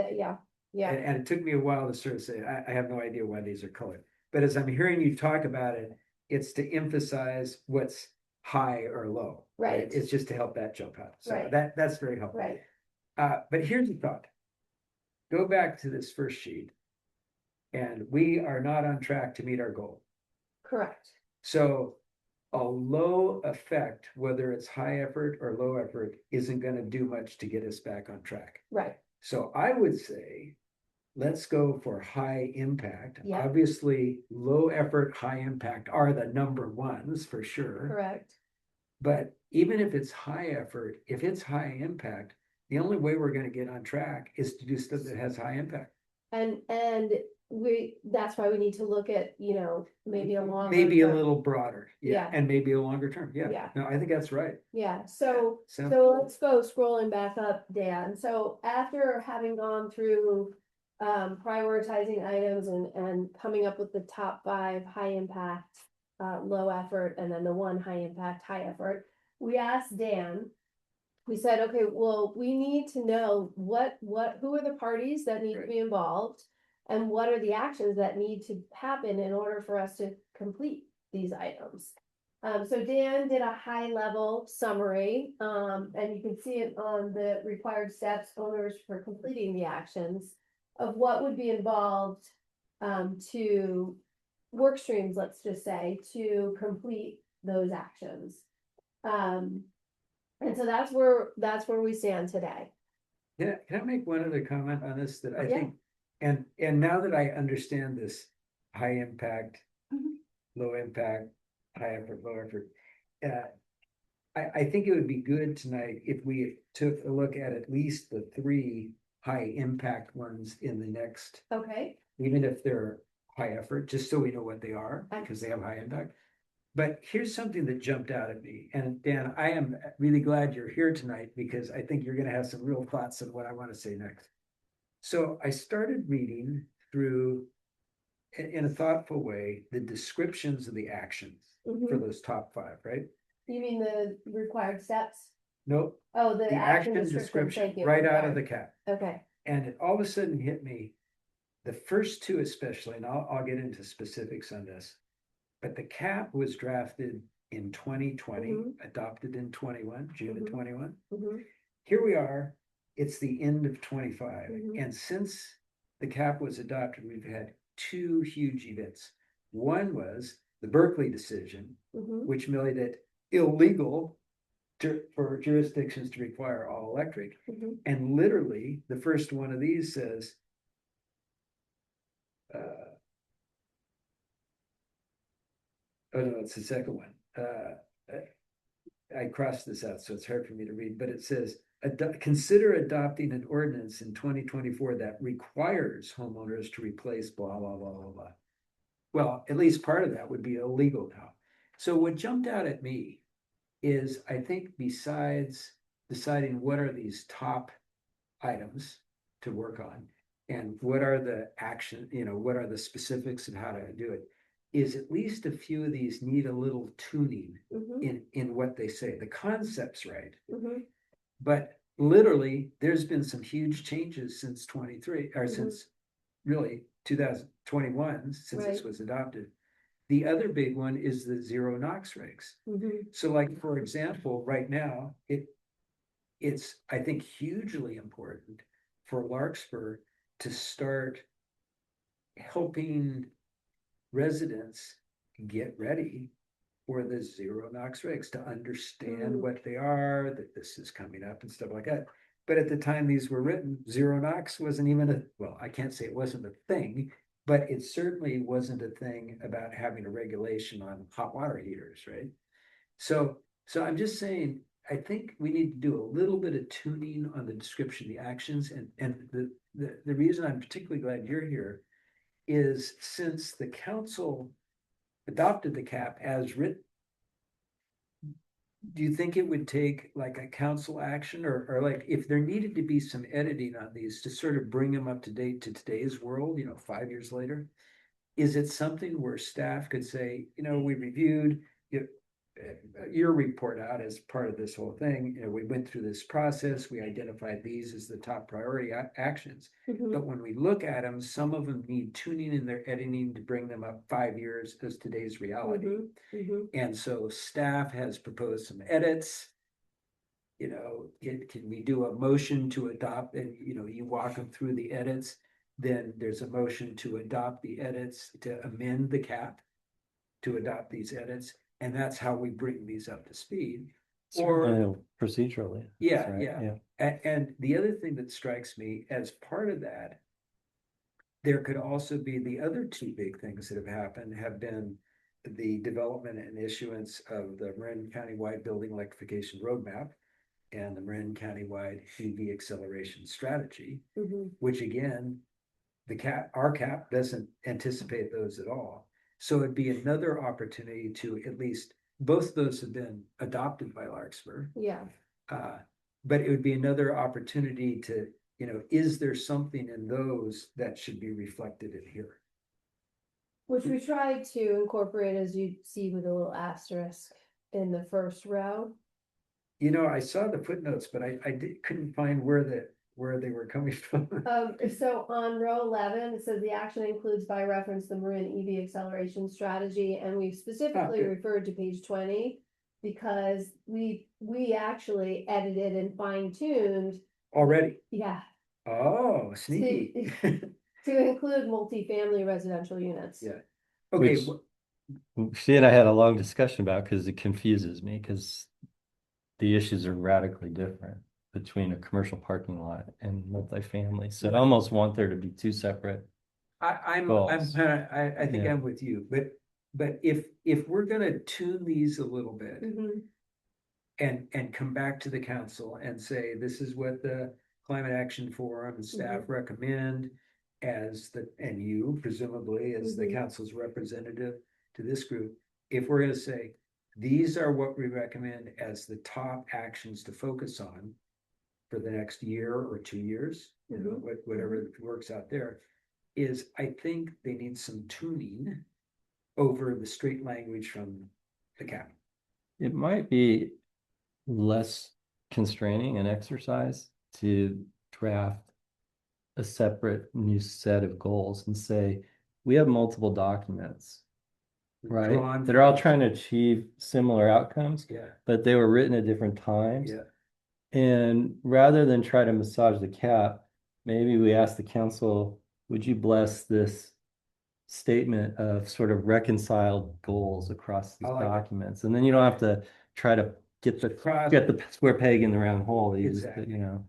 yeah. And it took me a while to sort of say, I have no idea why these are colored. But as I'm hearing you talk about it, it's to emphasize what's high or low. Right. It's just to help that jump out. So Right. that's very helpful. Right. But here's the thought. Go back to this first sheet. And we are not on track to meet our goal. Correct. So a low effect, whether it's high effort or low effort, isn't gonna do much to get us back on track. Right. So I would say, let's go for high impact. Yeah. Obviously, low effort, high impact are the number ones for sure. Correct. But even if it's high effort, if it's high impact, the only way we're gonna get on track is to do stuff that has high impact. And that's why we need to look at, you know, maybe a longer. Maybe a term. little broader, Yeah. and maybe a longer term, Yeah. yeah. No, I think that's right. Yeah, so let's go scrolling back up, Dan. So after having gone through prioritizing items and coming up with the top 5 high impact, low effort, and then the one high impact, high effort, we asked Dan, we said, okay, well, we need to know who are the parties that need to be involved, and what are the actions that need to happen in order for us to complete these items. So Dan did a high level summary, and you can see it on the required steps owners for completing the actions of what would be involved, to work streams, let's just say, to complete those actions. And so that's where we stand today. Yeah, can I make one other comment on this that I Yeah. think, and now that I understand this high impact, Mhm. low impact, high effort, low effort. I think it would be good tonight if we took a look at least the 3 high impact ones in the next, Okay, even if they're high effort, just so we know what they are, because they have high impact. But here's something that jumped out at me, and Dan, I am really glad you're here tonight because I think you're gonna have some real thoughts on what I want to say next. So I started reading through, in a thoughtful way, the descriptions of the actions for Mhm. those top 5, right? You mean the required steps? Nope, Oh, the the action action description, thank you. right out of the Sorry. cap. Okay, And it all of a sudden hit me, the first 2 especially, and I'll get into specifics on this. But the cap was drafted in 2020, Mhm. adopted in 21, June of Mhm. 21. Mhm. Here we are, it's the end of 25. Mhm. And since the cap was adopted, we've had 2 huge events. One was the Berkeley decision, Mhm. which made it illegal for jurisdictions to require all electric. Mhm. And literally, the first one of these says, oh no, it's the second one. I crossed this out, so it's hard for me to read, but it says, consider adopting an ordinance in 2024 that requires homeowners to replace blah, blah, blah, blah, blah. Well, at least part of that would be illegal now. So what jumped out at me is, I think besides deciding what are these top items to work on and what are the action, what are the specifics of how to do it, is at least a few of these need a little tuning Mhm. in what they say. The concept's right, Mhm. but literally there's been some huge changes since 23 or Mhm. since really 2021, since this Right. was adopted. The other big one is the zero NOx regs. Mhm. So like, for example, right now, it's, I think, hugely important for Larkspur to start helping residents get ready for the zero NOx regs, to understand what they are, that this is coming up and stuff like that. But at the time these were written, zero NOx wasn't even well, I can't say it wasn't a thing, but it certainly wasn't a thing about having a regulation on hot water heaters, right? So I'm just saying, I think we need to do a little bit of tuning on the description of the actions, and the reason I'm particularly glad you're here is since the council adopted the cap as written, do you think it would take like a council action, or like if there needed to be some editing on these to sort of bring them up to date to today's world, 5 years later? Is it something where staff could say, we reviewed your report out as part of this whole thing, we went through this process, we identified these as the top priority actions. Mhm. But when we look at them, some of them need tuning in their editing to bring them up 5 years as today's reality. Mhm. Mhm. And so staff has proposed some edits. can we do a motion to adopt and, you walk them through the edits? Then there's a motion to adopt the edits, to amend the cap, to adopt these edits, and that's how we bring these up to speed. Or, Procedurally. yeah, that's right, yeah. And the other thing that strikes me as part of that, there could also be the other two big things that have happened have been the development and issuance of the Marin County-wide Building Electrification Roadmap and the Marin County-wide EV acceleration strategy, which again, our cap doesn't anticipate those at all. So it'd be another opportunity to at least, both of those have been adopted by Larkspur. Yeah. But it would be another opportunity to, is there something in those that should be reflected in here? Which we tried to incorporate, as you see with a little asterisk in the first row. I saw the footnotes, but I couldn't find where they were coming from. So on row 11, it says the action includes by reference the Marin EV acceleration strategy, and we specifically good. referred to page 20 because we actually edited and fine-tuned, Already. yeah, Oh, sneaky. to include multifamily residential units. Yeah. Okay, Which- She and I had a long discussion about because it confuses me because the issues are radically different between a commercial parking lot and multifamily. So I almost want there to be two separate. I'm goals. I think Yeah. I'm with you, but if we're gonna tune these a little bit Mhm. and come back to the council and say, this is what the Climate Action Forum and staff recommend and you presumably as the council's representative to this group, if we're gonna say, these are what we recommend as the top actions to focus on for the next year or 2 years, whatever works out there, is I think they need some tuning over the straight language from the cap. It might be less constraining an exercise to draft a separate new set of goals and say, we have multiple documents, right? Drawn They're all from- trying to achieve similar outcomes, Yeah, but they were written at different times. yeah, And rather than try to massage the cap, maybe we ask the council, would you bless this statement of sort of reconciled goals across these I like it. documents? And then you don't have to try to get the square peg in the round hole. You just, Exactly. know.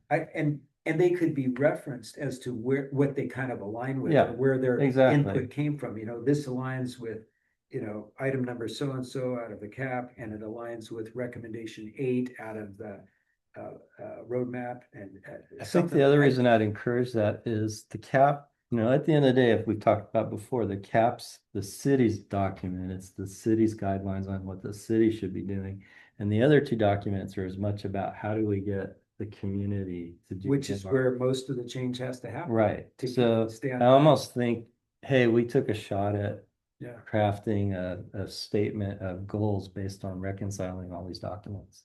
and they could be referenced as to what they kind of align with, Yeah, or where their exactly. input came from, this aligns with, item number so-and-so out of the cap, and it aligns with recommendation 8 out of the roadmap and. I think the other reason I'd encourage that is the cap, at the end of the day, if we've talked about before, the cap's the city's document, it's the city's guidelines on what the city should be doing. And the other two documents are as much about how do we get the community to do. Which is more. where most of the change has to happen. Right, to so stay on I almost think, hey, we took a shot at Yeah, crafting a statement of goals based on reconciling all these documents.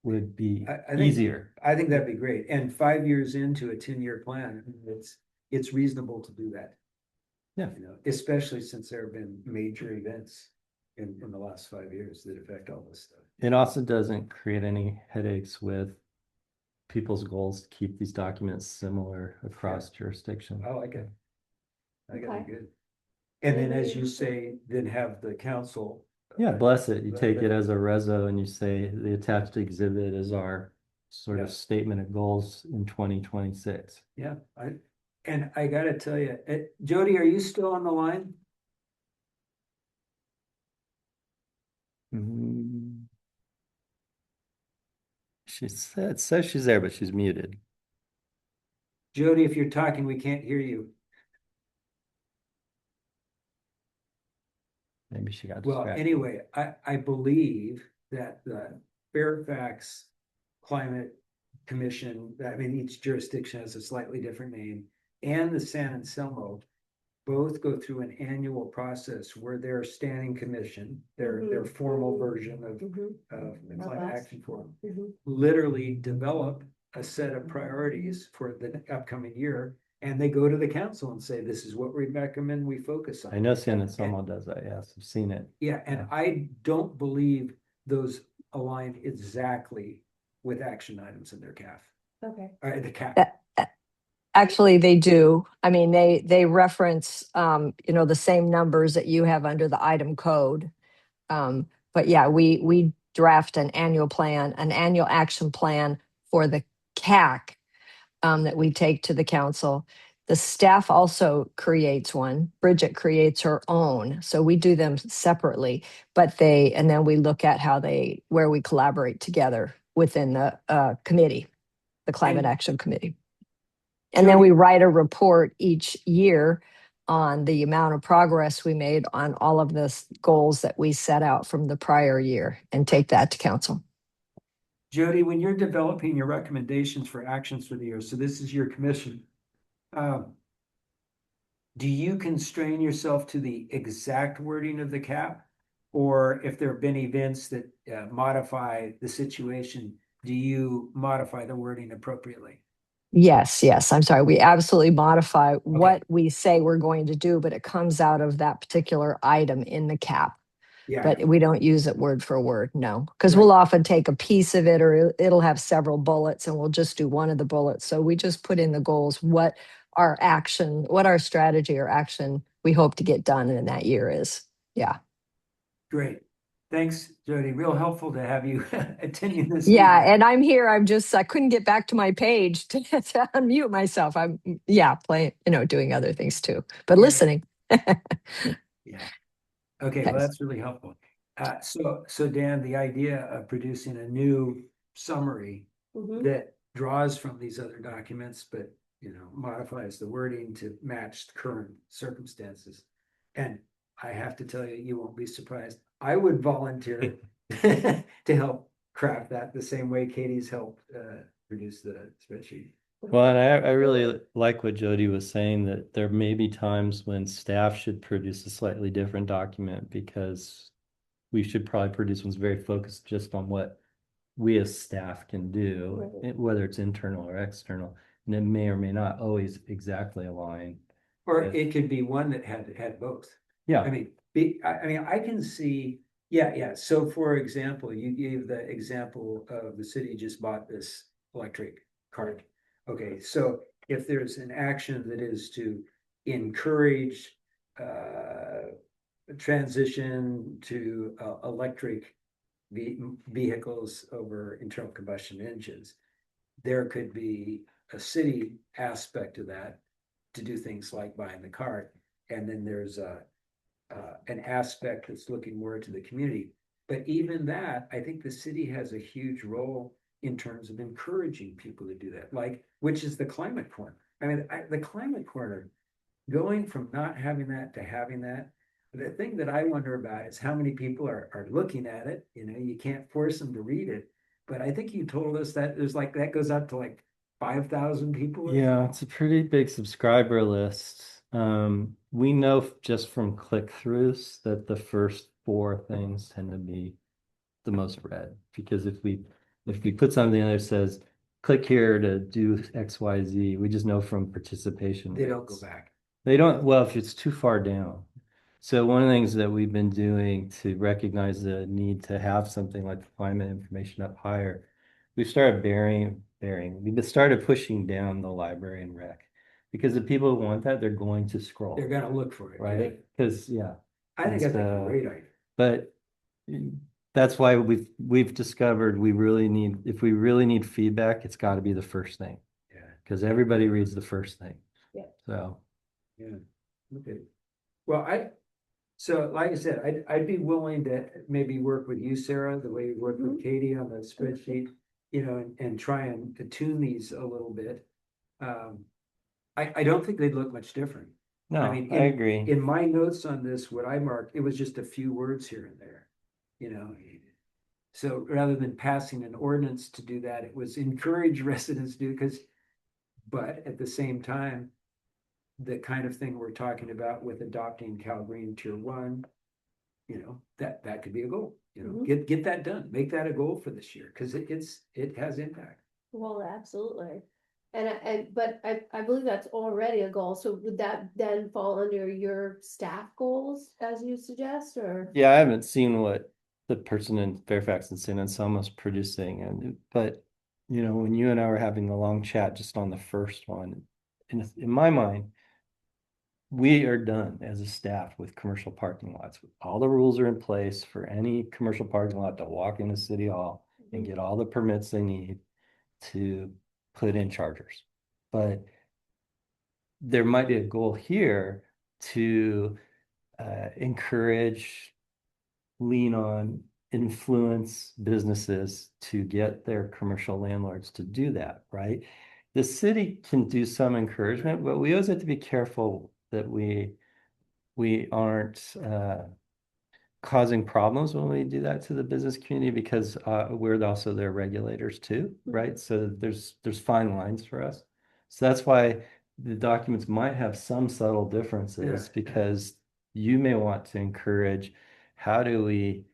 Would be I think- easier. I think that'd be great. And 5 years into a 10-year plan, it's reasonable to do that. Yeah. Especially since there have been major events in the last 5 years that affect all this stuff. It also doesn't create any headaches with people's goals to keep these documents similar across jurisdictions. I like it. I think that'd Okay. be good. And then, as you say, then have the council. Yeah, bless it. You take it as a reso and you say the attached exhibit is our sort of Yeah. statement of goals in 2026. Yeah, I gotta tell you, Jody, are you still on the line? Mm. It says she's there, but she's muted. Jody, if you're talking, we can't hear you. Maybe she got Well, distracted. anyway, I believe that the Fairfax Climate Commission, I mean, each jurisdiction has a slightly different name, and the San Anselmo both go through an annual process where their standing commission, their formal version of the Climate Action Forum, literally develop a set of priorities for the upcoming year. And they go to the council and say, this is what we recommend we focus on. I know San Anselmo does that, yes, I've seen it. Yeah, and I don't believe those align exactly with action items in their CAF, Okay. the CAP. Actually, they do. I mean, they reference, the same numbers that you have under the item code. But yeah, we draft an annual plan, an annual action plan for the CAC that we take to the council. The staff also creates one. Bridget creates her own. So we do them separately, and then we look at where we collaborate together within the committee, the Climate And- Action Committee. And then we write a report each year on the amount of progress we made on all of the goals that we set out from the prior year and take that to council. Jody, when you're developing your recommendations for actions for the year, so this is your commission. Do you constrain yourself to the exact wording of the CAP? Or if there have been events that modify the situation, do you modify the wording appropriately? Yes. I'm sorry. We absolutely modify what we say we're going to do, but it comes out of that particular item in the CAP. Yeah, But we don't use it word for word, no. Because Right. we'll often take a piece of it or it'll have several bullets and we'll just do one of the bullets. So we just put in the goals, what our strategy or action we hope to get done in that year is. Yeah. great. Thanks, Jody. Real helpful to have you attending this. Yeah. meeting. And I'm here. I couldn't get back to my page to unmute myself. I'm, playing, doing other things too, but Yeah. listening. Yeah. Okay, well, Thanks. that's really helpful. So Dan, the idea of producing a new summary Mhm. that draws from these other documents, but modifies the wording to match the current circumstances. And I have to tell you, you won't be surprised. I would volunteer to help craft that the same way Katie's helped produce the spreadsheet. Well, and I really like what Jody was saying, that there may be times when staff should produce a slightly different document because we should probably produce ones very focused just on what we as staff can do, Right. whether it's internal or external, and it may or may not always exactly align. Or Yes. it could be one that had both. Yeah, I mean, I can see, yeah. So for example, you gave the example of the city just bought this electric cart. Okay, so if there's an action that is to encourage transition to electric vehicles over internal combustion engines, there could be a city aspect of that to do things like buying the cart. And then there's an aspect that's looking more to the community. But even that, I think the city has a huge role in terms of encouraging people to do that, which is the climate corner. I mean, the climate corner, going from not having that to having that, the thing that I wonder about is how many people are looking at it. You can't force them to read it. But I think you told us that there's that goes out to 5,000 people. or yeah, something. it's a pretty big subscriber list. We know just from click-throughs that the first 4 things tend to be the most read, because if we put something there that says click here to do XYZ, we just know from participation They don't go rates. back. They don't, well, if it's too far down. So one of the things that we've been doing to recognize the need to have something like the climate information up higher, we've started we've started pushing down the library and rec. Because if people want that, they're going to scroll, They're gonna look for it. right? Because, yeah. I think that's a And, great idea. But that's why we've discovered if we really need feedback, it's got to be the first thing, Yeah, because everybody reads the first thing. Yeah. So yeah. Okay. Well, so like I said, I'd be willing to maybe work with you, Sarah, the way you work with Katie on the spreadsheet, and try and attune these a little bit. I don't think they'd look much different. no, I mean, I agree. In my notes on this, what I marked, it was just a few words here and there, So rather than passing an ordinance to do that, it was encourage residents to do, but at the same time, the kind of thing we're talking about with adopting Cal Green Tier 1, that could be a goal, get that done, make that a goal for this year, because it has impact. Well, absolutely. But I believe that's already a goal. So would that then fall under your staff goals as you suggest, or? Yeah, I haven't seen what the person in Fairfax and San Anselmo's producing, but you know, when you and I were having a long chat just on the first one, in my mind, we are done as a staff with commercial parking lots. All the rules are in place for any commercial parking lot to walk into City Hall and get all the permits they need to put in chargers. But there might be a goal here to encourage, lean on, influence businesses to get their commercial landlords to do that, right? The city can do some encouragement, but we always have to be careful that we aren't causing problems when we do that to the business community because we're also their regulators too, right? So there's fine lines for us. So that's why the documents might have some subtle differences because you may want to encourage how do we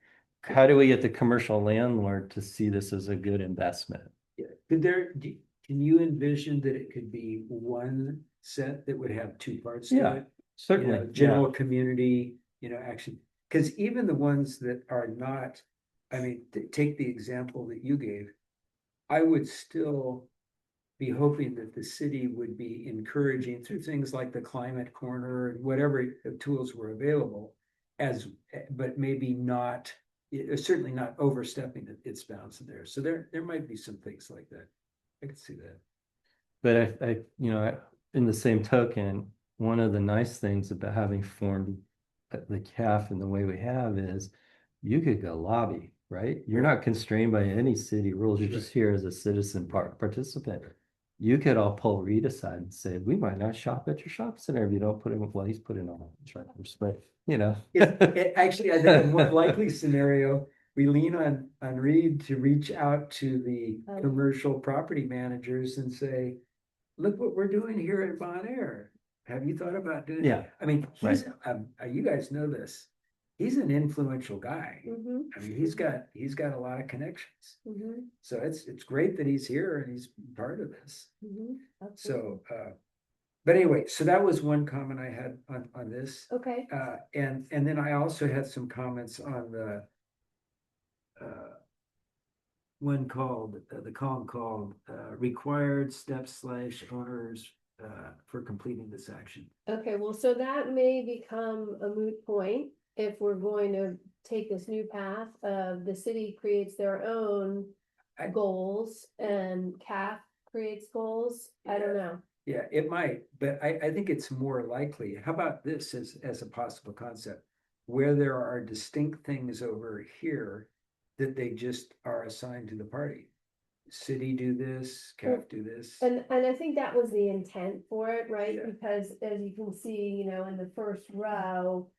get the commercial landlord to see this as a good investment? Yeah. Can you envision that it could be one set that would have two parts to Yeah, it? certainly. You know, general community, you know, action, because even the ones that are not, I mean, take the example that you gave. I would still be hoping that the city would be encouraging through things like the climate corner and whatever tools were available but maybe not, certainly not overstepping its bounds there. So there might be some things like that. I could see that. But you know, in the same token, one of the nice things about having formed the CAF in the way we have is you could go lobby, right? You're not constrained by any city rules. You're just here as a citizen participant. You could all pull Reed aside and say, we might not shop at your shop center if you don't put in, well, he's putting on chargers, but you know. Actually, I think a more likely scenario, we lean on Reed to reach out to the commercial property managers and say, look what we're doing here at Bon Air. Have you thought about doing? Yeah. I mean, you guys know this. He's an influential guy. Mhm, I mean, he's got a lot of connections. mhm, So it's great that he's here and he's part of this. mhm, absolutely. So, but anyway, so that was one comment I had on this. Okay, And then I also had some comments on the one called, the column called required steps / owners for completing this action. okay, well, so that may become a moot point if we're going to take this new path of the city creates their own goals and CAF creates goals. I don't know. Yeah, it might, but I think it's more likely. How about this as a possible concept? Where there are distinct things over here that they just are assigned to the party. City do this, CAF do this. And I think that was the intent for it, right? Yeah. Because as you can see, you know, in the first row,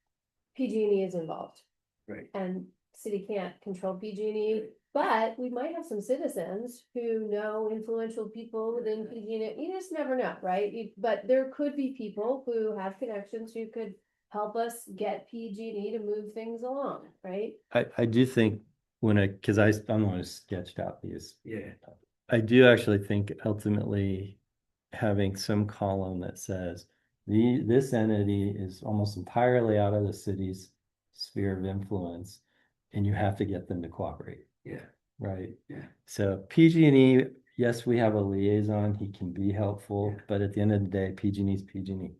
PG&E is involved. Right. And city can't control PG&E, but we might have some citizens who know influential people within PG&E. You just never know, right? But there could be people who have connections who could help us get PG&E to move things along, right? I do think because I'm the one who sketched out these. Yeah. I do actually think ultimately having some column that says this entity is almost entirely out of the city's sphere of influence, and you have to get them to cooperate. Yeah. Right. Yeah. So PG&E, yes, we have a liaison. He can be helpful, Yeah. but at the end of the day, PG&E is PG&E,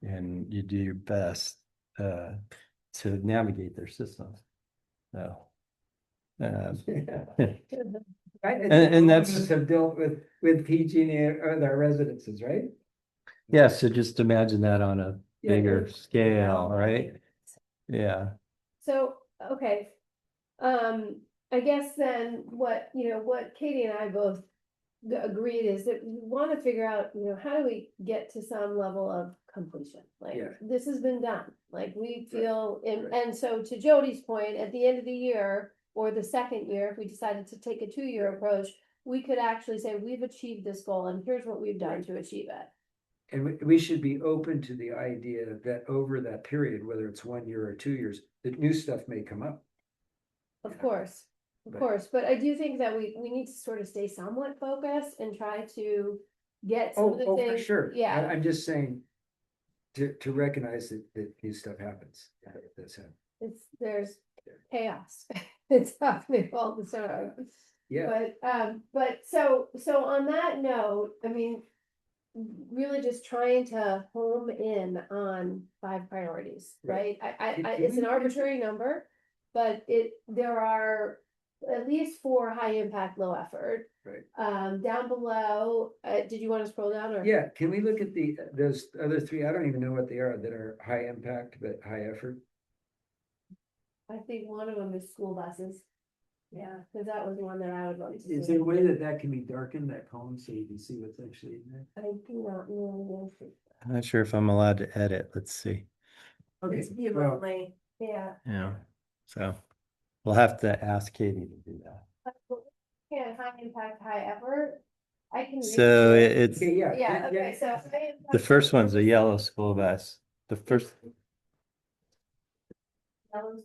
and you do your best to navigate their systems. So. Right, And that's- most of us have dealt with PG&E or their residences, right? Yeah, so just imagine that on a Yeah, bigger yeah. scale, right? Yeah. So, okay. I guess then what Katie and I both agreed is that we want to figure out, how do we get to some level of completion? Like, Yeah. this has been done, like we feel, Right. and so to Jody's point, at the end of the year or the second year, if we decided to take a 2-year approach, we could actually say, we've achieved this goal and here's what we've done Right. to achieve it. And we should be open to the idea that over that period, whether it's 1 year or 2 years, that new stuff may come up. Of course, but I do think that we need to sort of stay somewhat focused and try to get some of the For things. sure. Yeah, I'm just saying to recognize that new stuff happens. That's it. there's chaos. It's happening all the time. Yeah, But so on that note, I mean, really just trying to home in on 5 priorities, right? It's an arbitrary number, but there are at least 4 high impact, low effort. Right. Down below, did you want to scroll down or? yeah, can we look at those other 3? I don't even know what they are that are high impact but high effort. I think one of them is school buses. Yeah, because that was one that I would like to see. Is there a way that can be darkened, that column, so you can see what's actually in there? I do not know. I'm not sure if I'm allowed to edit. Let's see. Okay, It's view well, only. Yeah. Yeah. So we'll have to ask Katie to do that. Yeah, high impact, high effort. I can. read So it. it's, okay, yeah. Yeah, okay, so. high the impact first one's a yellow school bus. The first, yellow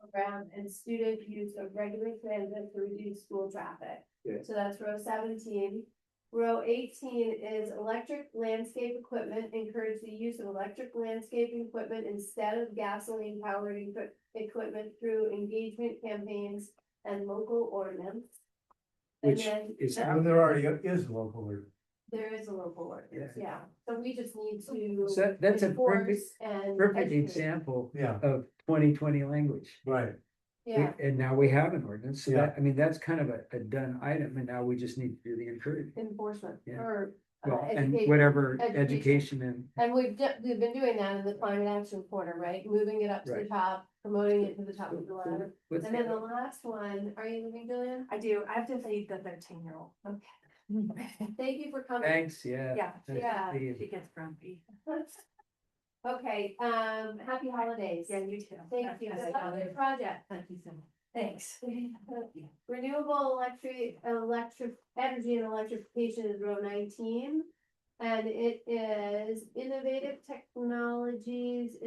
program and student use of regular transit to reduce school traffic. Yeah. So that's row 17. Row 18 is electric landscape equipment, encourage the use of electric landscaping equipment instead of gasoline powered equipment through engagement campaigns and local ordinance. And Which then is that- how There already is local ordinance. there is a local ordinance, Yeah. yeah. So we just need to. So that's a enforce and perfect educate. example Yeah, of 2020 language. right. Yeah, And now we have an ordinance, so Yeah. that, I mean, that's kind of a done item, and now we just need to do the encouragement. enforcement Yeah. or. Well, and education. whatever Education. education and, And we've been doing that in the climate action corner, right? Moving it up to the Right. top, promoting it to the top of the ladder. what's And then the the, last one, are you leaving, Julian? I do, I have to feed the 13-year-old. Thank you for coming. thanks, yeah. Yeah, Nice to yeah, see you. She gets grumpy. Okay, happy holidays. Yeah, you too. Thank you. Good luck with the project. Thank you so much. Thanks. Renewable electric energy and electrification is row 19. And it is innovative technologies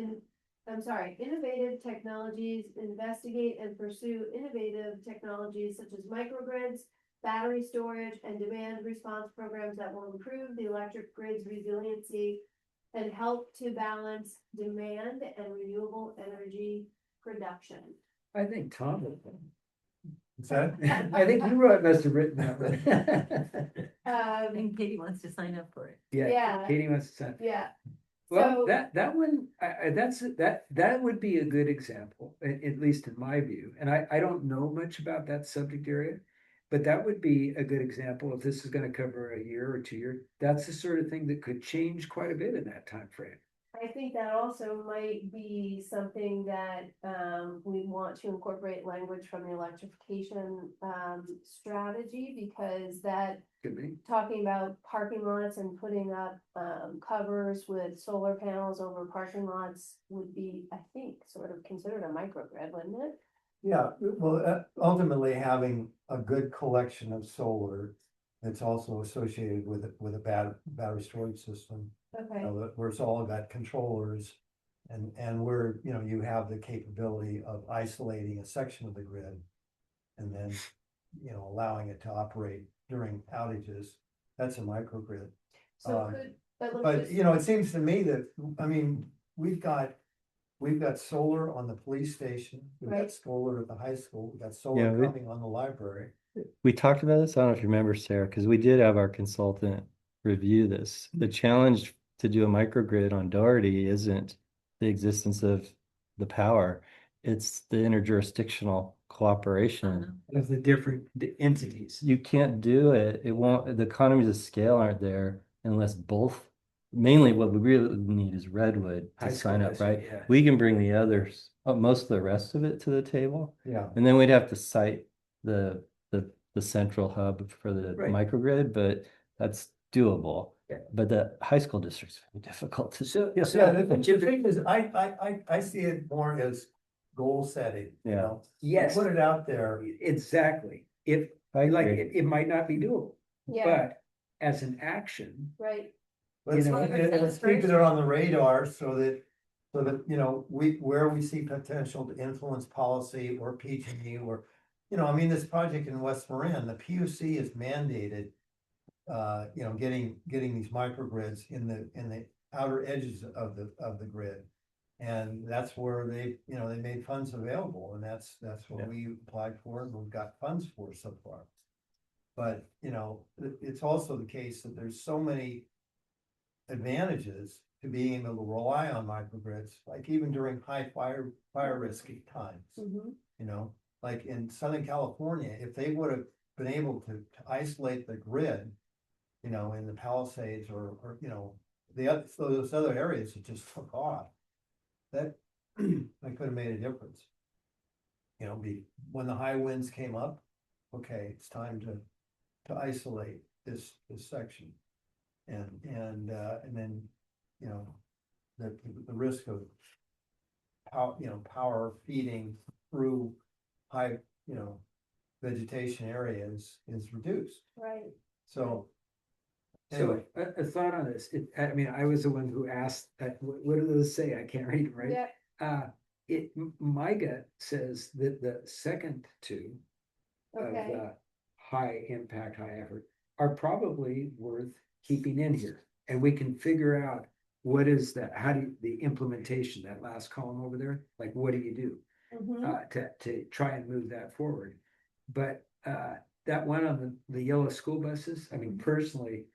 investigate and pursue innovative technologies such as microgrids, battery storage, and demand response programs that will improve the electric grid's resiliency and help to balance demand and renewable energy production. I think Tom, Is that? I think you must have written that one. I think Katie wants to sign up for it. Yeah, Yeah. Katie wants to sign. Yeah, Well, So- that one, that would be a good example, at least in my view, and I don't know much about that subject area. But that would be a good example if this is gonna cover a year or 2 years. That's the sort of thing that could change quite a bit in that time frame. I think that also might be something that we want to incorporate language from the electrification strategy, because that Could be. talking about parking lots and putting up covers with solar panels over parking lots would be, I think, sort of considered a microgrid, wouldn't it? Yeah, well, ultimately having a good collection of solar that's also associated with a battery storage system. Okay, Where it's all got controllers and where, you have the capability of isolating a section of the grid. And then, allowing it to operate during outages, that's a microgrid. so but But, let's just, it seems to me that, I mean, we've got solar on the police station, we've got Right. solar at the high school, we've got Yeah, solar we- coming on the library. we talked about this. I don't know if you remember, Sarah, because we did have our consultant review this. The challenge to do a microgrid on Doherty isn't the existence of the power. It's the interjurisdictional cooperation. Of the different entities. You can't do it. It won't, the economies of scale aren't there unless both, mainly what we really need is Redwood High to school sign up, district, right? yeah. We can bring the others, most of the rest of it to the table. Yeah. And then we'd have to cite the central hub for the Right. microgrid, but that's doable. Yeah. But the high school district's very difficult to. So, Yeah, so, the thing is, I see it more as goal setting, Yeah. yes, Put it out there. exactly. If, I like, agree. it might not be doable, yeah, but as an action, right, Let's, You know, let's keep it on the radar so that, where we see potential to influence policy or PG or, I mean, this project in West Marin, the PUC is mandated. Getting these microgrids in the outer edges of the grid. And that's where they made funds available and that's Yeah. what we applied for and we've got funds for so far. But, it's also the case that there's so many advantages to being able to rely on microgrids, like even during high fire risky times. Mhm. Like in Southern California, if they would have been able to isolate the grid, in the Palisades or, those other areas that just took off, that could have made a difference. When the high winds came up, okay, it's time to isolate this section. And then, the risk of power feeding through high, vegetation areas is reduced. Right. So. So Anyway, a thought on this, I mean, I was the one who asked, what do those say? I can't read them, right? Yeah, My gut says that the second two of okay. the high impact, high effort are probably worth keeping in here. And we can figure out what is that, how do you, the implementation, that last column over there, like, what do you do? Mhm. To try and move that forward. But that one on the yellow school buses, I mean, personally,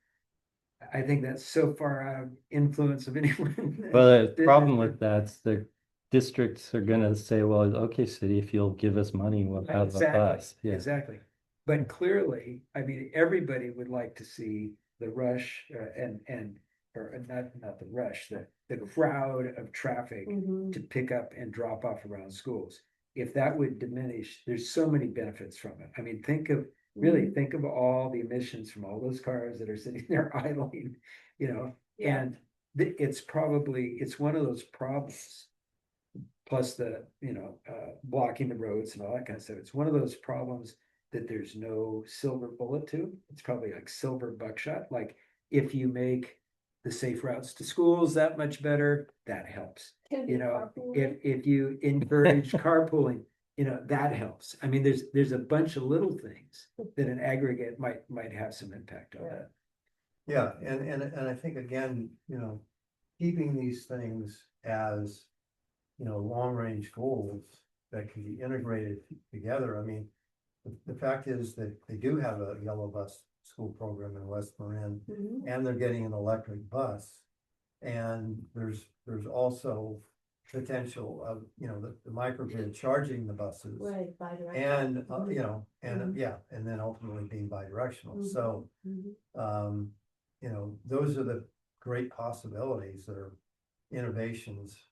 I think that's so far out of influence of anyone. Well, the problem with that's the districts are gonna say, well, okay, city, if you'll give us money, we'll have a Exactly, bus. Yeah. exactly. But clearly, I mean, everybody would like to see the rush or not the rush, the crowd of traffic Mhm. to pick up and drop off around schools. If that would diminish, there's so many benefits from it. I mean, really think of all the emissions from all those cars that are sitting there idling, Yeah. and it's one of those problems. Plus blocking the roads and all that kind of stuff. It's one of those problems that there's no silver bullet to. It's probably like silver buckshot. Like, if you make the safe routes to schools that much better, that helps. Can be carpooling. If you encourage carpooling, that helps. I mean, there's a bunch of little things that in aggregate might have some impact on that. yeah, and I think again, keeping these things as, long-range goals that can be integrated together. I mean, the fact is that they do have a yellow bus school program in West Marin, Mhm. and they're getting an electric bus. And there's also potential of, the microgrid charging the buses. Right, bi-directional. And, Mhm. yeah, and then ultimately being bi-directional. Mhm. So, Mhm. those are the great possibilities that are innovations,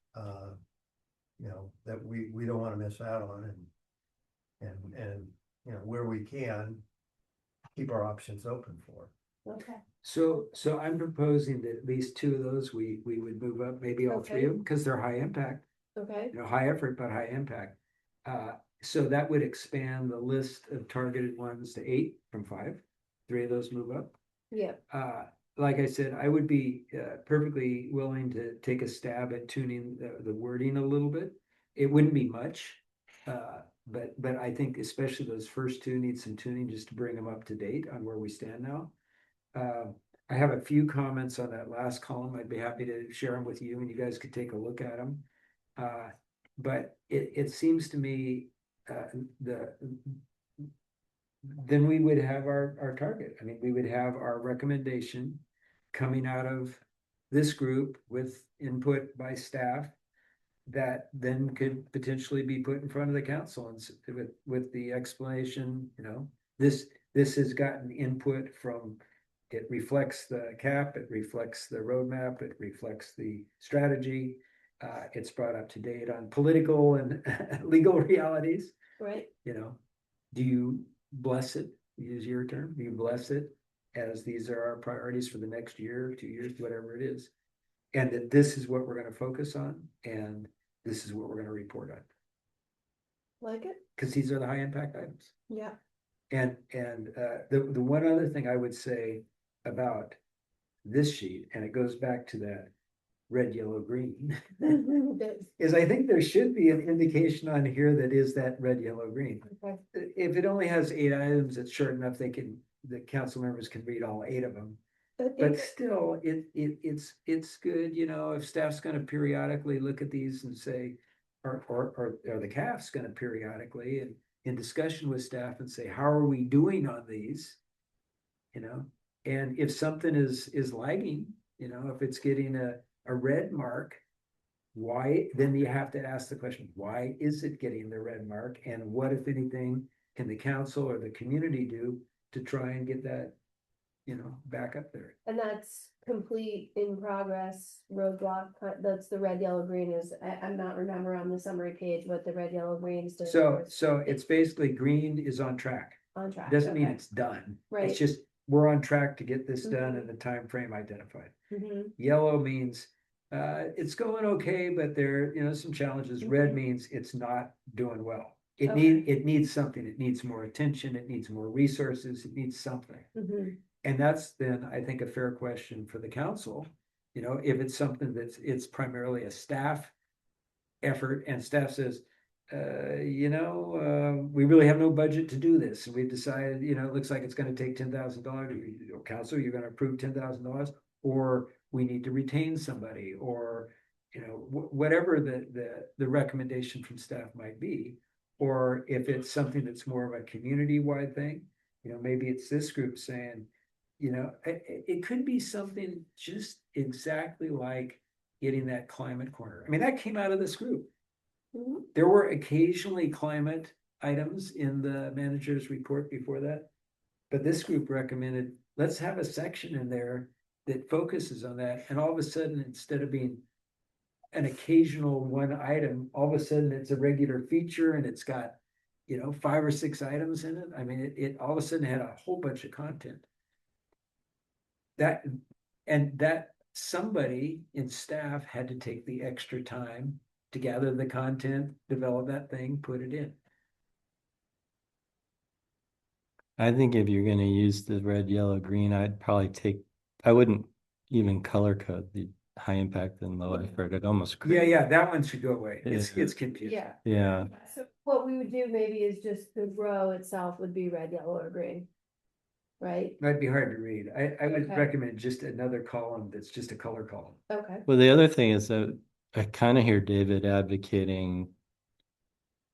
that we don't want to miss out on, and where we can keep our options open for. Okay. So I'm proposing that at least two of those we would move up, maybe all three of them, because they're high impact, Okay. high effort, but high impact. So that would expand the list of targeted ones to 8 from 5. 3 of those move up. Yeah. Like I said, I would be perfectly willing to take a stab at tuning the wording a little bit. It wouldn't be much, but I think especially those first two need some tuning just to bring them up to date on where we stand now. I have a few comments on that last column. I'd be happy to share them with you and you guys could take a look at them. But it seems to me then we would have our target. I mean, we would have our recommendation coming out of this group with input by staff that then could potentially be put in front of the council and with the explanation, this has gotten input from, it reflects the cap, it reflects the roadmap, it reflects the strategy. It's brought up to date on political and legal realities. Right. Do you bless it? Use your term. Do you bless it as these are our priorities for the next year, 2 years, whatever it is? And that this is what we're going to focus on, and this is what we're going to report on. Like it? Because these are the high impact items. Yeah. And the one other thing I would say about this sheet, and it goes back to that red, yellow, green, is I think there should be an indication on here that is that red, yellow, green. Okay. If it only has 8 items, it's short enough the council members can read all 8 of them. But still, it's good, if staff's gonna periodically look at these and say, or the CAF's gonna periodically and in discussion with staff and say, how are we doing on these? you know? And if something is lagging, you know, if it's getting a red mark, why, then you have to ask the question, why is it getting the red mark? And what, if anything, can the council or the community do to try and get that, you know, back up there? And that's complete in progress roadblock, that's the red, yellow, green is, I'm not remember on the summary page what the red, yellow, green is. So it's basically green is on track. On track. Doesn't mean okay. it's done. Right. It's just, we're on track to get this done Mhm. in the time frame identified. Mhm. Yellow means it's going okay, but there, you know, some challenges. Red Mhm. means it's not doing well. It Okay. it needs something. It needs more attention. It needs more resources. It needs something. Mhm. And that's then, I think, a fair question for the council. You know, if it's something it's primarily a staff effort and staff says, we really have no budget to do this. And we've decided, you know, it looks like it's gonna take $10,000. Council, you're gonna approve $10,000, or we need to retain somebody, or, you know, whatever the recommendation from staff might be. Or if it's something that's more of a community-wide thing, you know, maybe it's this group saying, you know, it could be something just exactly like getting that climate corner. I mean, that came out of this group. Mhm. There were occasionally climate items in the manager's report before that. But this group recommended, let's have a section in there that focuses on that. And all of a sudden, instead of being an occasional one item, all of a sudden it's a regular feature and it's got, you know, 5 or 6 items in it. I mean, it all of a sudden had a whole bunch of content. That somebody in staff had to take the extra time to gather the content, develop that thing, put it in. I think if you're gonna use the red, yellow, green, I wouldn't even color code the high impact and low effort. It almost. Yeah, that one should go away. It's Yeah. confusing. Yeah. Yeah, So what we would do maybe is just the row itself would be red, yellow, or green. Right? That'd be hard to read. I would Okay. recommend just another column that's just a color column. Okay. well, the other thing is that I kind of hear David advocating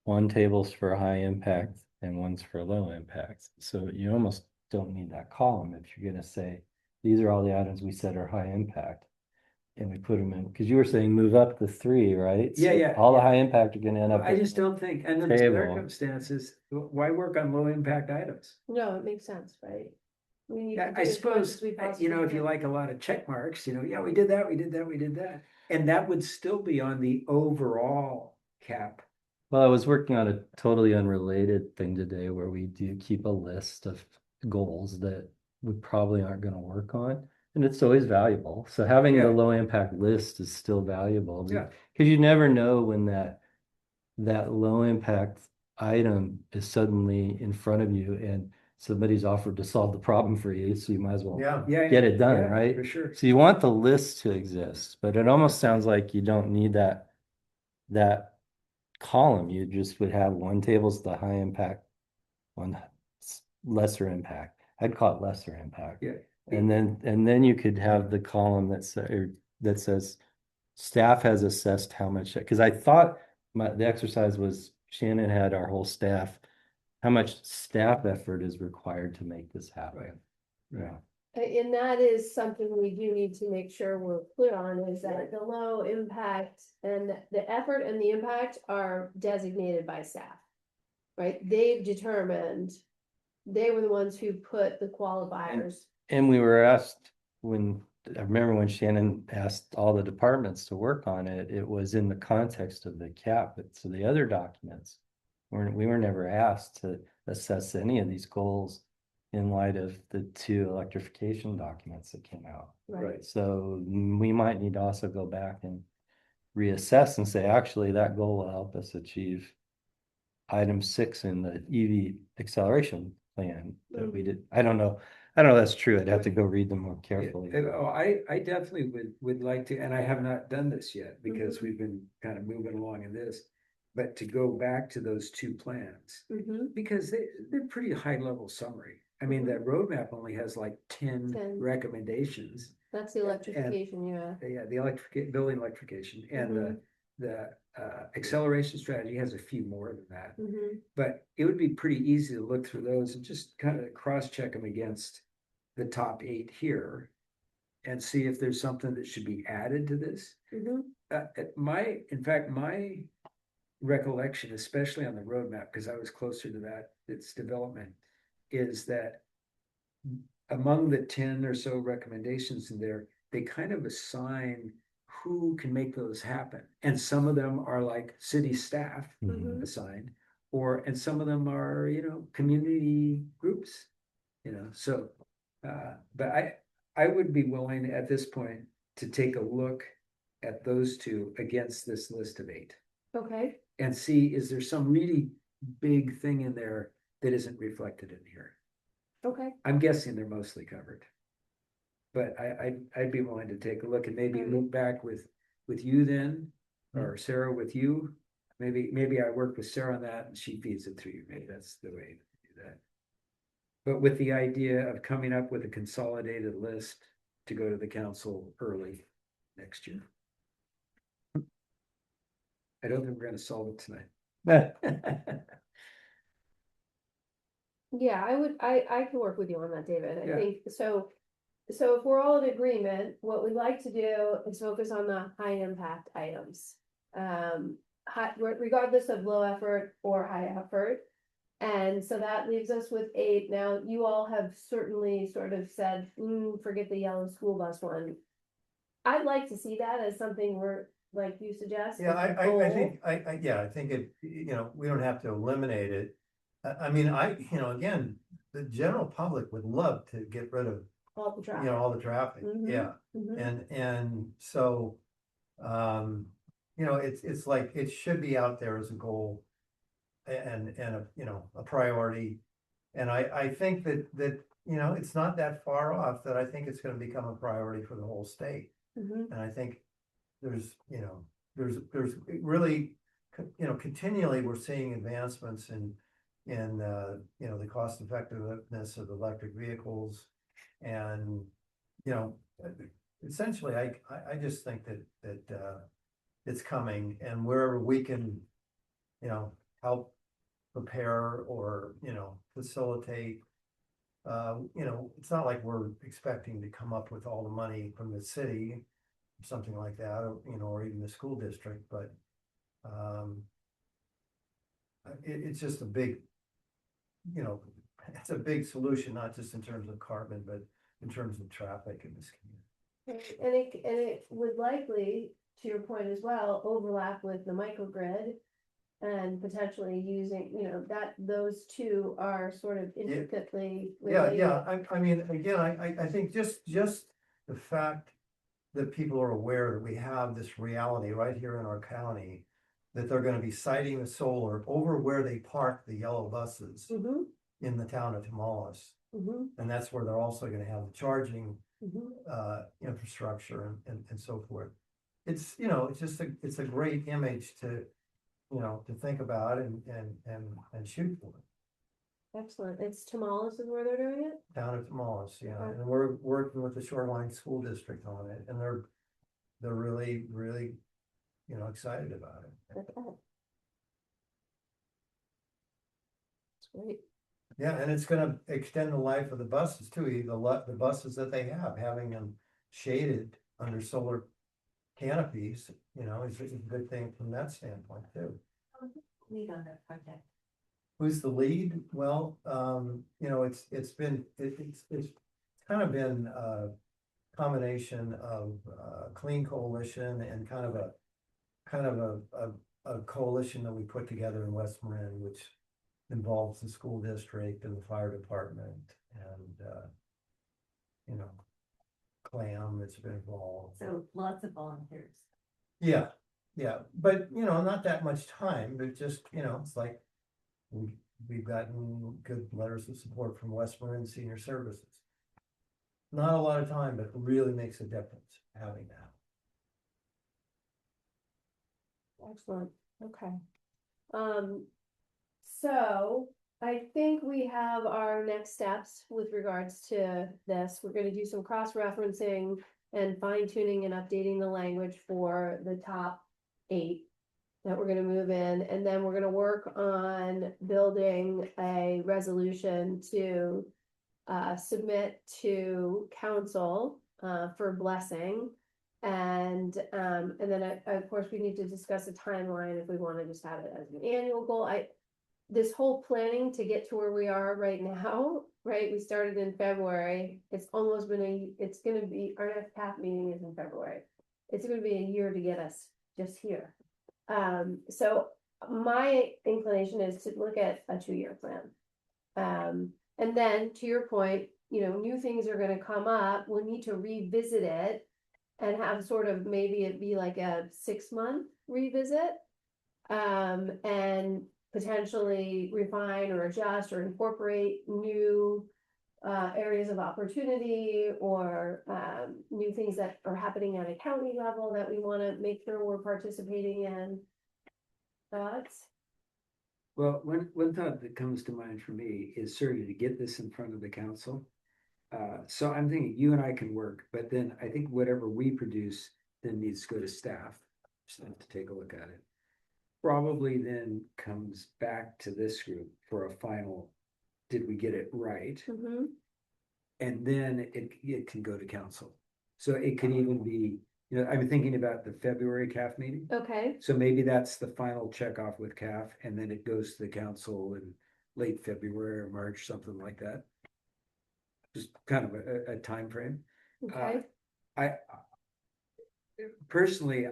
one table's for high impact and one's for low impact. So you almost don't need that column if you're gonna say, these are all the items we said are high impact. And we put them in, because you were saying move up to 3, right? Yeah, So yeah, all the yeah. high impact are gonna end up. I just don't think, under the Table. circumstances, why work on low impact items? No, it makes sense, right? We need Yeah, to I do as much suppose, as we you possibly know, if you can. like a lot of check marks, you know, yeah, we did that, we did that, we did that. And that would still be on the overall cap. Well, I was working on a totally unrelated thing today where we do keep a list of goals that we probably aren't gonna work on. And it's always valuable. So having Yeah. the low impact list is still valuable. Yeah. Because you never know when that low impact item is suddenly in front of you and somebody's offered to solve the problem for you, so you might as well Yeah. get it done, yeah, right? For sure. So you want the list to exist, but it almost sounds like you don't need that column. You just would have one table's the high impact, one lesser impact. I'd call it lesser impact. Yeah. And then you could have the column that says staff has assessed how much, because I thought the exercise was Shannon had our whole staff, how much staff effort is required to make this happen. Right. Yeah. And that is something we do need to make sure we're clear on, is that the low impact and the effort and the impact are designated by staff. Right? They've determined, they were the ones who put the qualifiers. And we were asked I remember when Shannon asked all the departments to work on it, it was in the context of the cap. But so the other documents, we were never asked to assess any of these goals in light of the 2 electrification documents that came out. Right. So we might need to also go back and reassess and say, actually, that goal will help us achieve item 6 in the EV acceleration plan that we did. I don't know if that's true. I'd have to go read them more carefully. I definitely would like to, and I have not done this yet because Mhm. we've been kind of moving along in this. But to go back to those 2 plans, Mhm. because they're pretty high level summary. I mean, that roadmap only has like 10 10. recommendations. That's the electrification, yeah. Yeah, the building electrification and the acceleration strategy has a few more than that. Mhm. But it would be pretty easy to look through those and just kind of cross-check them against the top 8 here and see if there's something that should be added to this. Mhm. In fact, my recollection, especially on the roadmap, because I was closer to that, its development, is that among the 10 or so recommendations in there, they kind of assign who can make those happen. And some of them are like city staff Mhm. assigned, and some of them are, community groups, so, but I would be willing at this point to take a look at those two against this list of 8 Okay, and see, is there some really big thing in there that isn't reflected in here? okay. I'm guessing they're mostly covered. But I'd be willing to take a look and maybe look back with you then, or Sarah with you. Maybe I work with Sarah on that and she feeds it through you. Maybe that's the way to do that. But with the idea of coming up with a consolidated list to go to the council early next year. I don't think we're gonna solve it tonight. Yeah, I can work with you on that, David. I Yeah. think, so if we're all in agreement, what we'd like to do is focus on the high impact items. Regardless of low effort or high effort. And so that leaves us with 8. Now, you all have certainly sort of said, forget the yellow school bus one. I'd like to see that as something we're, like you suggest. Yeah, as a I goal. think, I think it, we don't have to eliminate it. I mean, again, the general public would love to get rid of, All the traffic. all the traffic, Mhm. yeah. Mhm. And so, it's like, it should be out there as a goal. And a priority. And I think that, it's not that far off that I think it's gonna become a priority for the whole state. Mhm. And I think there's really, continually we're seeing advancements in, the cost effectiveness of electric vehicles. And, essentially, I just think that it's coming, and wherever we can, help prepare or, facilitate. It's not like we're expecting to come up with all the money from the city, something like that, or even the school district, but it's just a big, it's a big solution, not just in terms of carbon, but in terms of traffic in this community. And it would likely, to your point as well, overlap with the microgrid. And potentially using, that those two are sort of intricately related. Yeah, I mean, again, I think just the fact that people are aware that we have this reality right here in our county, that they're gonna be siting the solar over where they park the yellow buses Mhm. in the town of Tamales. Mhm. And that's where they're also gonna have the charging Mhm. infrastructure and so forth. It's, it's just it's a great image to think about and shoot for. Excellent. It's Tamales is where they're doing it? Down at Tamales, yeah, Okay. and we're working with the Shoreline School District on it, and they're really, excited about it. Okay. That's great. Yeah, and it's gonna extend the life of the buses too, the buses that they have, having them shaded under solar canopies, is a good thing from that standpoint too. Lead on that project. Who's the lead? Well, it's kind of been a combination of Clean Coalition and kind of a coalition that we put together in West Marin, which involves the school district and the fire department and CLAM that's been involved. So lots of volunteers. Yeah, but not that much time, but just, it's like we've gotten good letters of support from West Marin Senior Services. Not a lot of time, but it really makes a difference having that. Excellent. Okay. So I think we have our next steps with regards to this. We're gonna do some cross-referencing and fine-tuning and updating the language for the top 8 that we're gonna move in, and then we're gonna work on building a resolution to submit to council, for blessing. And then of course, we need to discuss a timeline if we wanna just have it as an annual goal. This whole planning to get to where we are right now, right, we started in February, it's almost been it's gonna be, our next CAP meeting is in February. It's gonna be a year to get us just here. So my inclination is to look at a 2-year plan. And then to your point, new things are gonna come up, we'll need to revisit it. And have sort of, maybe it be like a 6-month revisit. And potentially refine or adjust or incorporate new areas of opportunity or new things that are happening at a county level that we want to make sure we're participating in. Thoughts? Well, one thought that comes to mind for me is certainly to get this in front of the council. So I'm thinking you and I can work, but then I think whatever we produce then needs to go to staff. Just have to take a look at it. Probably then comes back to this group for a final, did we get it right? Mm-hmm. And then it can go to council. So it could even be, I'm thinking about the February CAF meeting. Okay, So maybe that's the final check off with CAF, and then it goes to the council in late February or March, something like that. Just kind of a time frame. okay, I personally,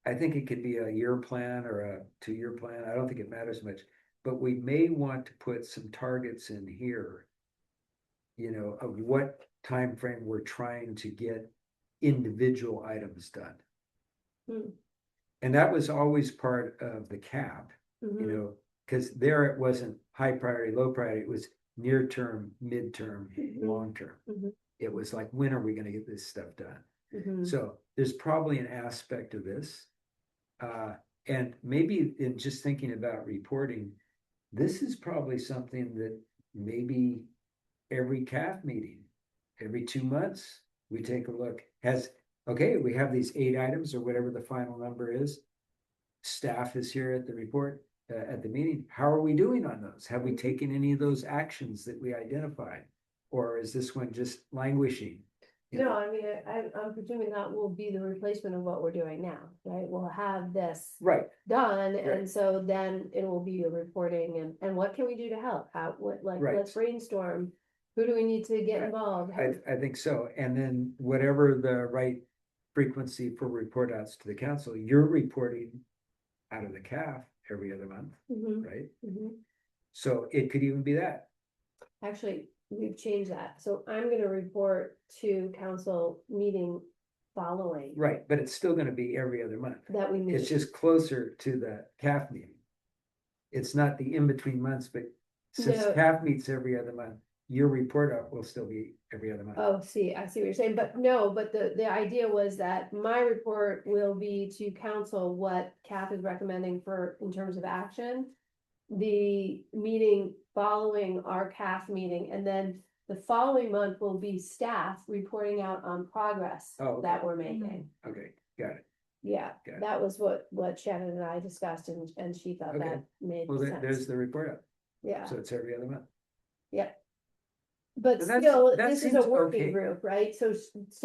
I think it could be a year plan or a 2-year plan. I don't think it matters much, but we may want to put some targets in here. Of what time frame we're trying to get individual items done. Hmm. And that was always part of the CAP, mhm, because there it wasn't high priority, low priority, it was near term, midterm, Mhm. long term. Mhm. It was like, when are we gonna get this stuff done? mhm. So there's probably an aspect of this. And maybe in just thinking about reporting, this is probably something that maybe every CAF meeting, every 2 months, we take a look. Okay, we have these 8 items or whatever the final number is. Staff is here at the report, at the meeting. How are we doing on those? Have we taken any of those actions that we identified? Or is this one just languishing? No, I mean, I'm presuming that will be the replacement of what we're doing now, right? We'll have this Right, done, Right. and so then it will be a reporting and what can we do to help? Right. Let's brainstorm. Who do we need to get involved? I think so. And then whatever the right frequency for report outs to the council, you're reporting out of the CAF every other month, Mhm, right? mhm. So it could even be that. Actually, we've changed that, so I'm gonna report to council meeting following Right, but it's still gonna be every other month. that we meet. It's just closer to the CAF meeting. It's not the in-between months, but since No. CAF meets every other month, your report out will still be every other month. Oh, see, I see what you're saying, but no, but the idea was that my report will be to council what CAP is recommending for, in terms of action. The meeting following our CAF meeting, and then the following month will be staff reporting out on progress Oh, okay. that we're making. Okay, got it. Yeah, Got it. that was what Shannon and I discussed, and she thought Okay. that made Well, there's sense. the report out. Yeah, So it's every other month. but But that's- still, that this is seems a working okay. group, right? So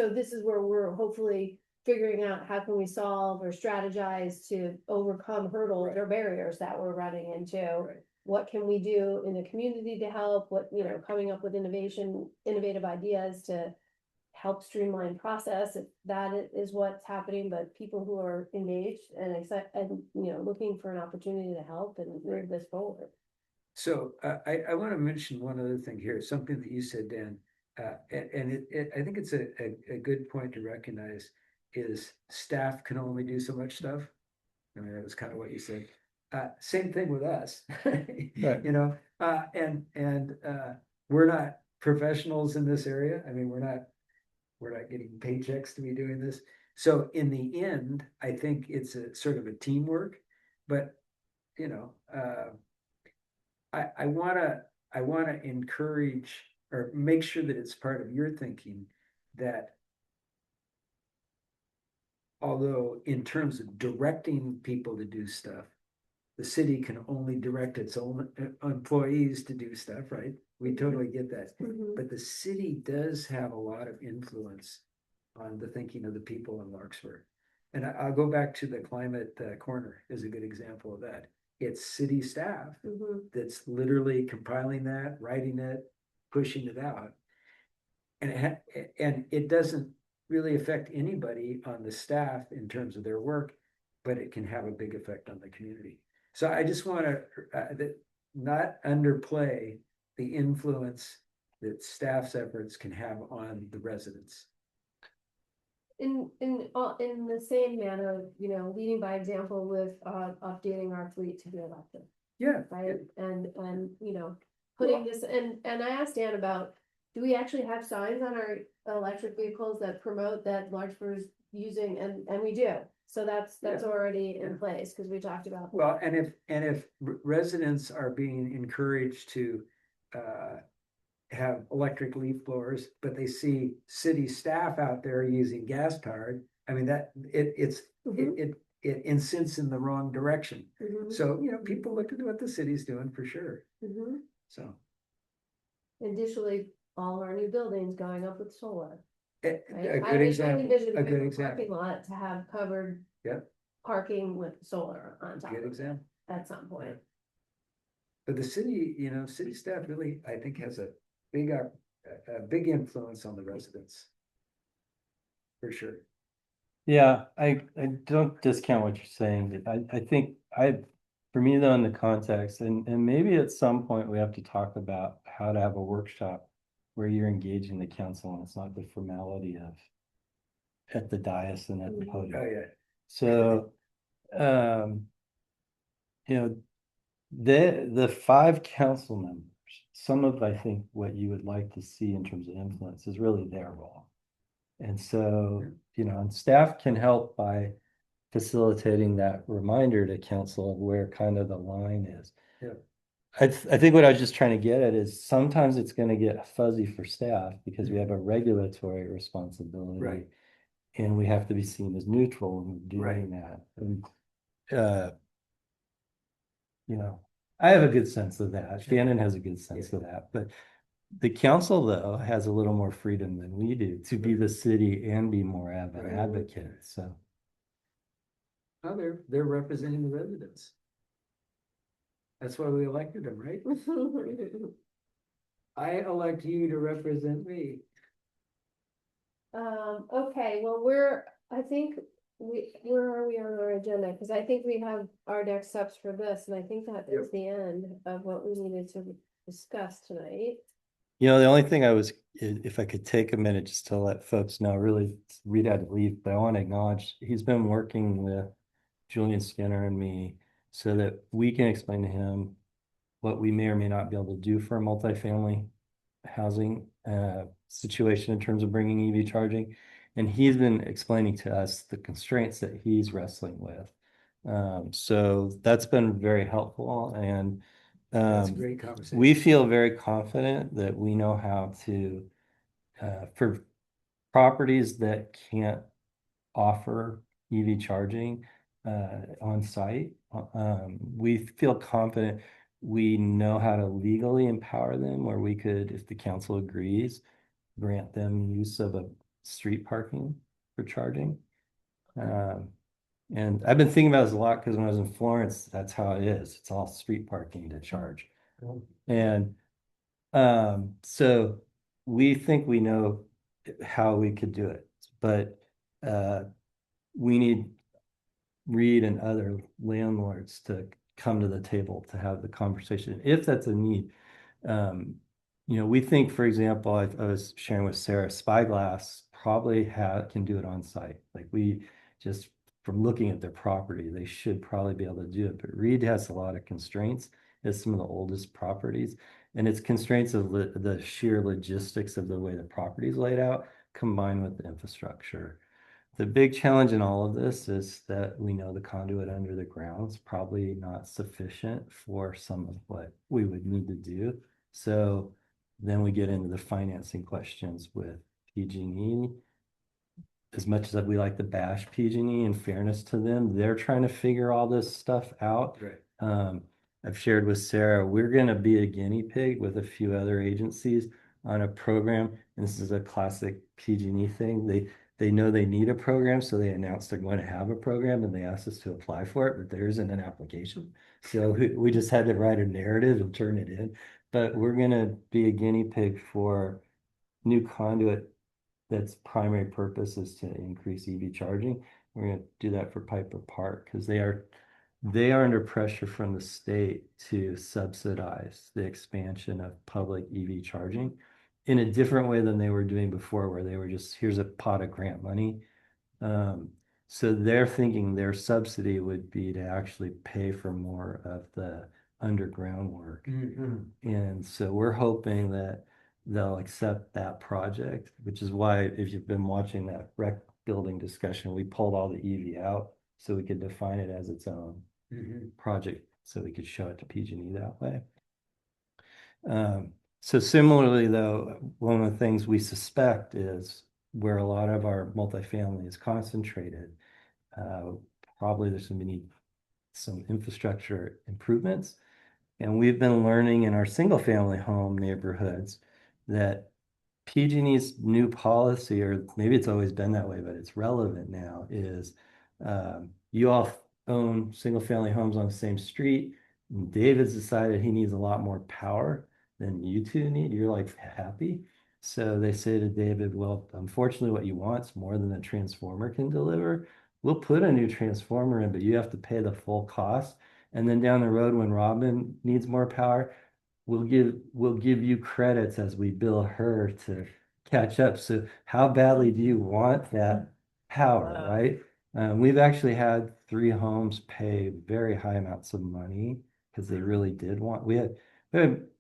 this is where we're hopefully figuring out how can we solve or strategize to overcome hurdles Right. or barriers that we're running into. Right. What can we do in the community to help? What, coming up with innovative ideas to help streamline process, if that is what's happening, but people who are engaged and looking for an opportunity to help and move this forward. So I want to mention one other thing here, something that you said, Dan. And I think it's a good point to recognize is staff can only do so much stuff. I mean, that was kind of what you said. Same thing with us. Right. And we're not professionals in this area. I mean, we're not getting paychecks to be doing this. So in the end, I think it's a sort of a teamwork, but I wanna encourage or make sure that it's part of your thinking that although in terms of directing people to do stuff, the city can only direct its own employees to do stuff, right? We totally get that. Mhm. But the city does have a lot of influence on the thinking of the people in Larkspur. And I'll go back to the climate corner is a good example of that. It's city staff Mhm. that's literally compiling that, writing it, pushing it out. And and it doesn't really affect anybody on the staff in terms of their work, but it can have a big effect on the community. So I just want to not underplay the influence that staff's efforts can have on the residents. In the same manner, you know, leading by example with updating our fleet to be electric, Yeah, right? And, you know, putting this, and I asked Dan about, do we actually have signs on our electric vehicles that promote that Larkspur's using, and we do. So that's already in place, because we talked about. well, and if residents are being encouraged to have electric leaf blowers, but they see city staff out there using gas powered, I mean, that it incents in the wrong direction. Mhm. So, you know, people look at what the city's doing for sure, Mhm. so. Additionally, all our new buildings going up with solar. A Right? good I example, envision a good a example, parking lot to have covered. Yep. Parking with solar on top good of it example. at some point. But the city, you know, city staff really, I think, has a big influence on the residents. For sure. Yeah, I don't discount what you're saying, but I think for me though, in the context, and maybe at some point we have to talk about how to have a workshop where you're engaging the council and it's not the formality of at the dais and at the Mhm. podium. Oh, yeah. So, you know, the 5 council members, some of, I think, what you would like to see in terms of influence is really their role. And so, you know, and staff can help by facilitating that reminder to council of where kind of the line is. Yeah. I think what I was just trying to get at is sometimes it's going to get fuzzy for staff because we have a regulatory responsibility. Right. And we have to be seen as neutral when we're doing that. And, you know, I have a good sense of that. Shannon has a good sense of that, but the council though has a little more freedom than we do to be the city and be more of an Right. advocate, so. Oh, they're representing the residents. That's why we elected them, right? I elect you to represent me. Okay, well, I think where are we on our agenda? Because I think we have our next steps for this, and I think that is the end of what we needed to discuss tonight. You know, the only thing if I could take a minute just to let folks know, really, Reed had to leave, but I want to acknowledge, he's been working with Julian Skinner and me so that we can explain to him what we may or may not be able to do for a multifamily housing situation in terms of bringing EV charging. And he's been explaining to us the constraints that he's wrestling with. So that's been very helpful. And That's a great conversation. we feel very confident that we know how to, for properties that can't offer EV charging on site, we feel confident we know how to legally empower them, or we could, if the council agrees, grant them use of a street parking for charging. And I've been thinking about this a lot because when I was in Florence, that's how it is. It's all street parking to charge. And so we think we know how we could do it, but we need Reed and other landlords to come to the table to have the conversation, if that's a need. You know, we think, for example, I was sharing with Sarah, Spyglass probably can do it on site. Like we just, from looking at their property, they should probably be able to do it. But Reed has a lot of constraints. It's some of the oldest properties, and it's constraints of the sheer logistics of the way the property is laid out, combined with the infrastructure. The big challenge in all of this is that we know the conduit under the ground is probably not sufficient for some of what we would need to do. So then we get into the financing questions with PG&E. As much as we like to bash PG&E, in fairness to them, they're trying to figure all this stuff out. Right. I've shared with Sarah, we're gonna be a guinea pig with a few other agencies on a program. And this is a classic PG&E thing. They know they need a program, so they announce they're going to have a program and they asked us to apply for it, but there isn't an application. So we just had to write a narrative and turn it in. But we're gonna be a guinea pig for new conduit that's primary purpose is to increase EV charging. We're gonna do that for Piper Park because they are under pressure from the state to subsidize the expansion of public EV charging in a different way than they were doing before, where they were just, here's a pot of grant money. So they're thinking their subsidy would be to actually pay for more of the underground work. Mhm. And so we're hoping that they'll accept that project, which is why if you've been watching that rec building discussion, we pulled all the EV out so we could define it as its own Mhm. project, so we could show it to PG&E that way. So similarly, though, one of the things we suspect is where a lot of our multifamily is concentrated, probably there's going to need some infrastructure improvements. And we've been learning in our single family home neighborhoods that PG&E's new policy, or maybe it's always been that way, but it's relevant now, is you all own single family homes on the same street. David's decided he needs a lot more power than you two need. You're like happy. So they say to David, well, unfortunately, what you want is more than a transformer can deliver. We'll put a new transformer in, but you have to pay the full cost. And then down the road, when Robin needs more power, we'll give you credits as we bill her to catch up. So how badly do you want that power, Wow. right? We've actually had 3 homes pay very high amounts of money because they really did want.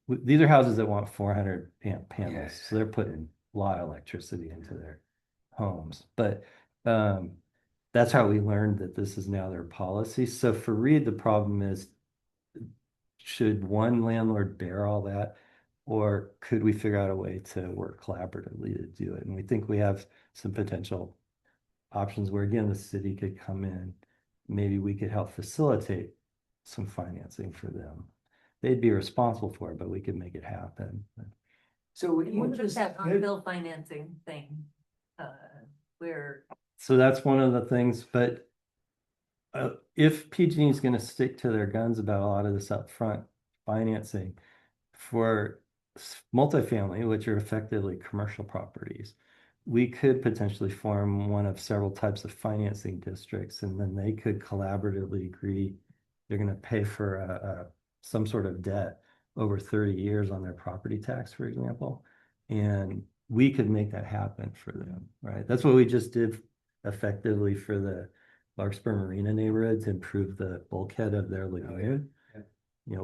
These are houses that want 400 amp panels, Yeah. so they're putting a lot of electricity into their homes. But that's how we learned that this is now their policy. So for Reed, the problem is, should one landlord bear all that? Or could we figure out a way to work collaboratively to do it? And we think we have some potential options where, again, the city could come in. Maybe we could help facilitate some financing for them. They'd be responsible for it, but we could make it happen. So what you What is just, that on bill financing thing? Where, So that's one of the things, but if PG&E is going to stick to their guns about a lot of this upfront financing for multifamily, which are effectively commercial properties, we could potentially form one of several types of financing districts, and then they could collaboratively agree they're going to pay for some sort of debt over 30 years on their property tax, for example. And we could make that happen for them, right? That's what we just did effectively for the Larkspur Marina neighborhood to improve the bulkhead of their lagoon. Yeah. You know,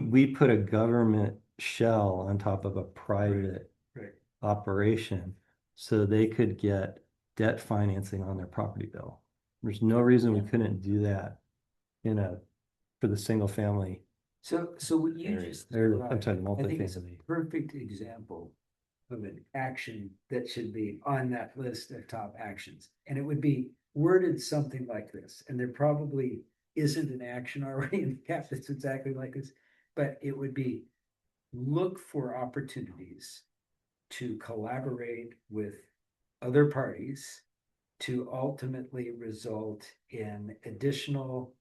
we put a government shell on top of a private Right. operation so they could get debt financing on their property bill. There's no reason we couldn't do that for the single family. so what you area. just. Or, I'm described, sorry, I think it's a multifamily. perfect example of an action that should be on that list of top actions. And it would be worded something like this, and there probably isn't an action already in the cap that's exactly like this, but it would be look for opportunities to collaborate with other parties to ultimately result in additional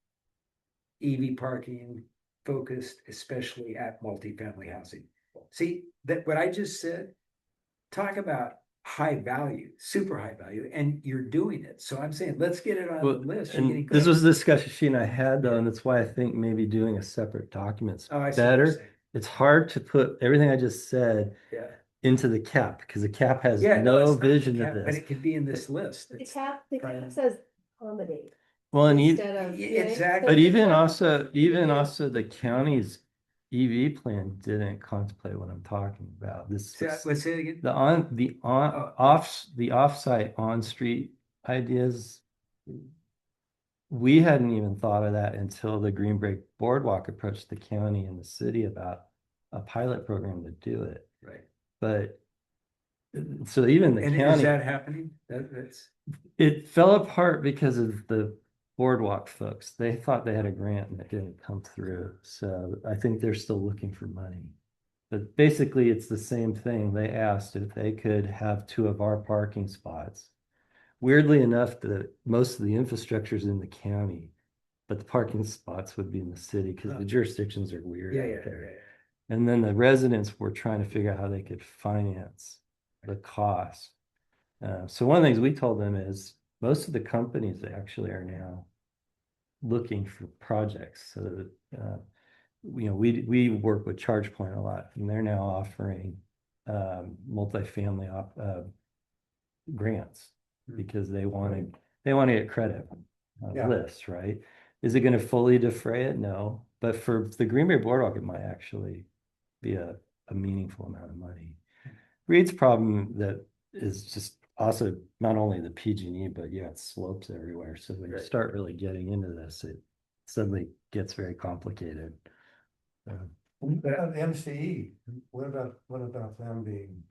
EV parking focused especially at multifamily housing. See, that what I just said, talk about high value, super high value, and you're doing it. So I'm saying, let's get it on the Well, list. You're getting and this credit. was the discussion she and I had though, and that's why I think maybe doing a separate document's Oh, I see what you're better. saying. It's hard to put everything I just said Yeah. into the cap because the cap has Yeah, no it's not the vision cap, of But this. it could be in this list. The It's cap private. says accommodate Well, and instead of. Yeah, you know, exactly. but so even the cap- also Yeah. the county's EV plan didn't contemplate what I'm talking about. This Let's say it again. the offsite on-street ideas. We hadn't even thought of that until the Green Break Boardwalk approached the county and the city about a pilot program to do it. Right. But so even the And is county, that happening? That's. it fell apart because of the Boardwalk folks, they thought they had a grant and it didn't come through. So I think they're still looking for money. But basically, it's the same thing. They asked if they could have 2 of our parking spots. Weirdly enough, most of the infrastructure is in the county, but the parking spots would be in the city because the jurisdictions are weird Yeah, out yeah, there. yeah. And then the residents were trying to figure out how they could finance the cost. So one of the things we told them is most of the companies actually are now looking for projects. So that, we work with ChargePoint a lot, and they're now offering multifamily grants because they want to get credit on Yeah. lists, right? Is it going to fully defray it? No, but for the Green Bay Boardwalk, it might actually be a meaningful amount of money. Reed's problem that is just also not only the PG&E, but it slopes everywhere. So when you start really getting into this, it suddenly gets very complicated. MCE, what about them being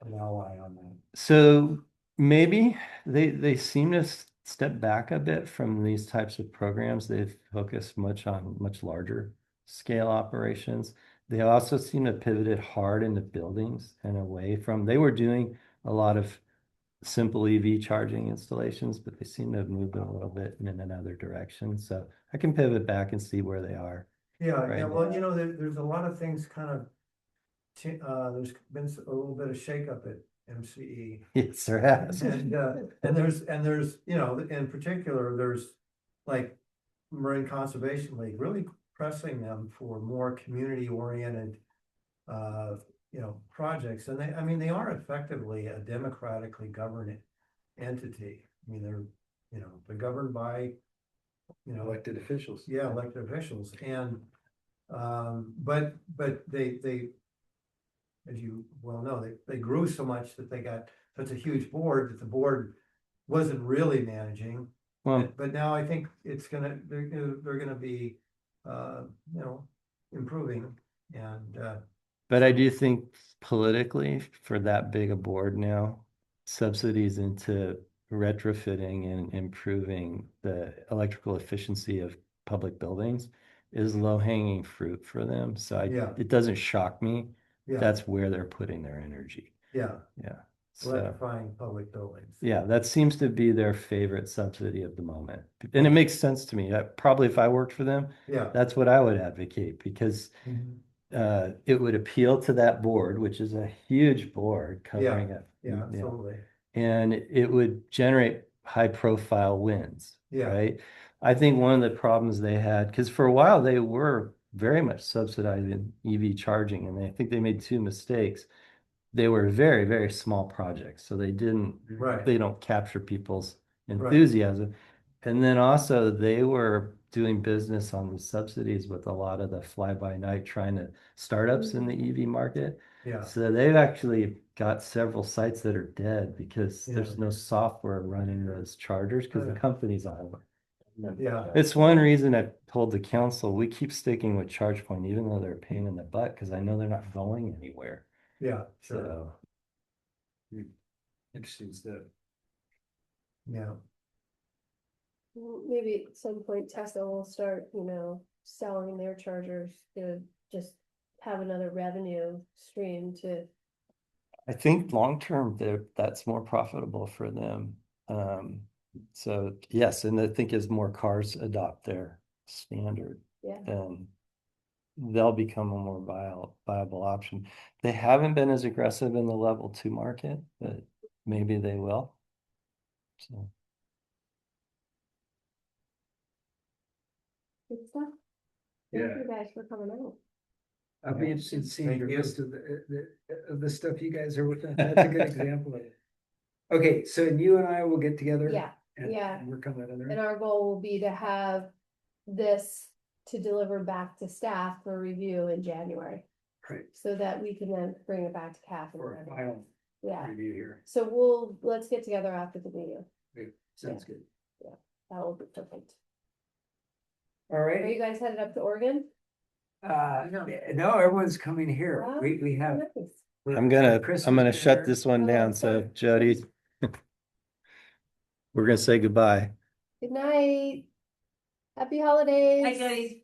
an ally on that? So maybe they seem to step back a bit from these types of programs. They've focused much on much larger scale operations. They also seem to pivoted hard into buildings and away from, they were doing a lot of simple EV charging installations, but they seem to have moved a little bit in another direction. So I can pivot back and see where they are. Yeah, Right. yeah, well, there's a lot of things kind of, there's been a little bit of shakeup at MCE. Yes, there has. And there's, in particular, there's like Marine Conservation League really pressing them for more community oriented, projects. And they are effectively a democratically governed entity. I mean, they're governed by, Elected officials. yeah, elected officials. And, but they, as you well know, they grew so much that they got such a huge board that the board wasn't really managing. Well, But now I think they're gonna be, improving and, but I do think politically for that big a board now, subsidies into retrofitting and improving the electrical efficiency of public buildings is low hanging fruit for them. So Yeah. it doesn't shock me. yeah, That's where they're putting their energy. yeah, Yeah. So, electrifying public buildings. yeah, that seems to be their favorite subsidy of the moment. And it makes sense to me. Probably if I worked for them, Yeah. that's what I would advocate because Mhm. it would appeal to that board, which is a huge board covering it. Yeah, absolutely. And it would generate high profile wins, Yeah. right? I think one of the problems they had, because for a while they were very much subsidizing EV charging, and I think they made 2 mistakes. They were very, very small projects, so they Right. don't capture people's enthusiasm. And then also they were doing business on the subsidies with a lot of the fly-by-night trying to startups in the EV market. Yeah, So they've actually got several sites that are dead because Yeah. there's no software running those chargers because the Yeah. company's on them. yeah, It's one reason I told the council, we keep sticking with ChargePoint, even though they're a pain in the butt, because I know they're not going anywhere. yeah, sure, So, Interesting stuff. yeah. Maybe at some point Tesla will start, selling their chargers to just have another revenue stream to. I think long-term, that's more profitable for them. So yes, and I think as more cars adopt their standard, Yeah. then they'll become a more viable option. They haven't been as aggressive in the level 2 market, but maybe they will. So Good stuff. Thank Yeah. you guys for coming out. I'll be interested to see Thank the you. rest of the stuff you guys are working on. That's a good example of it. Okay, so you and I will get together. Yeah, and yeah. work on that other. And our goal will be to have this to deliver back to staff for review in January, Right, so that we can then bring it back to Kath. for a final Yeah, review here. so let's get together after the meeting. Sounds good. That will be perfect. All Are right. you guys headed up to Oregon? No, everyone's coming here. Wow. We have. Nice. I'm gonna Christmas shut dinner. this one Oh, down. So sorry. Jody, we're gonna say goodbye. Good night. Happy holidays. Hi, Jody.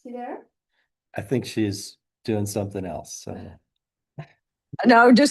See there? I think she's doing something else, so. No, just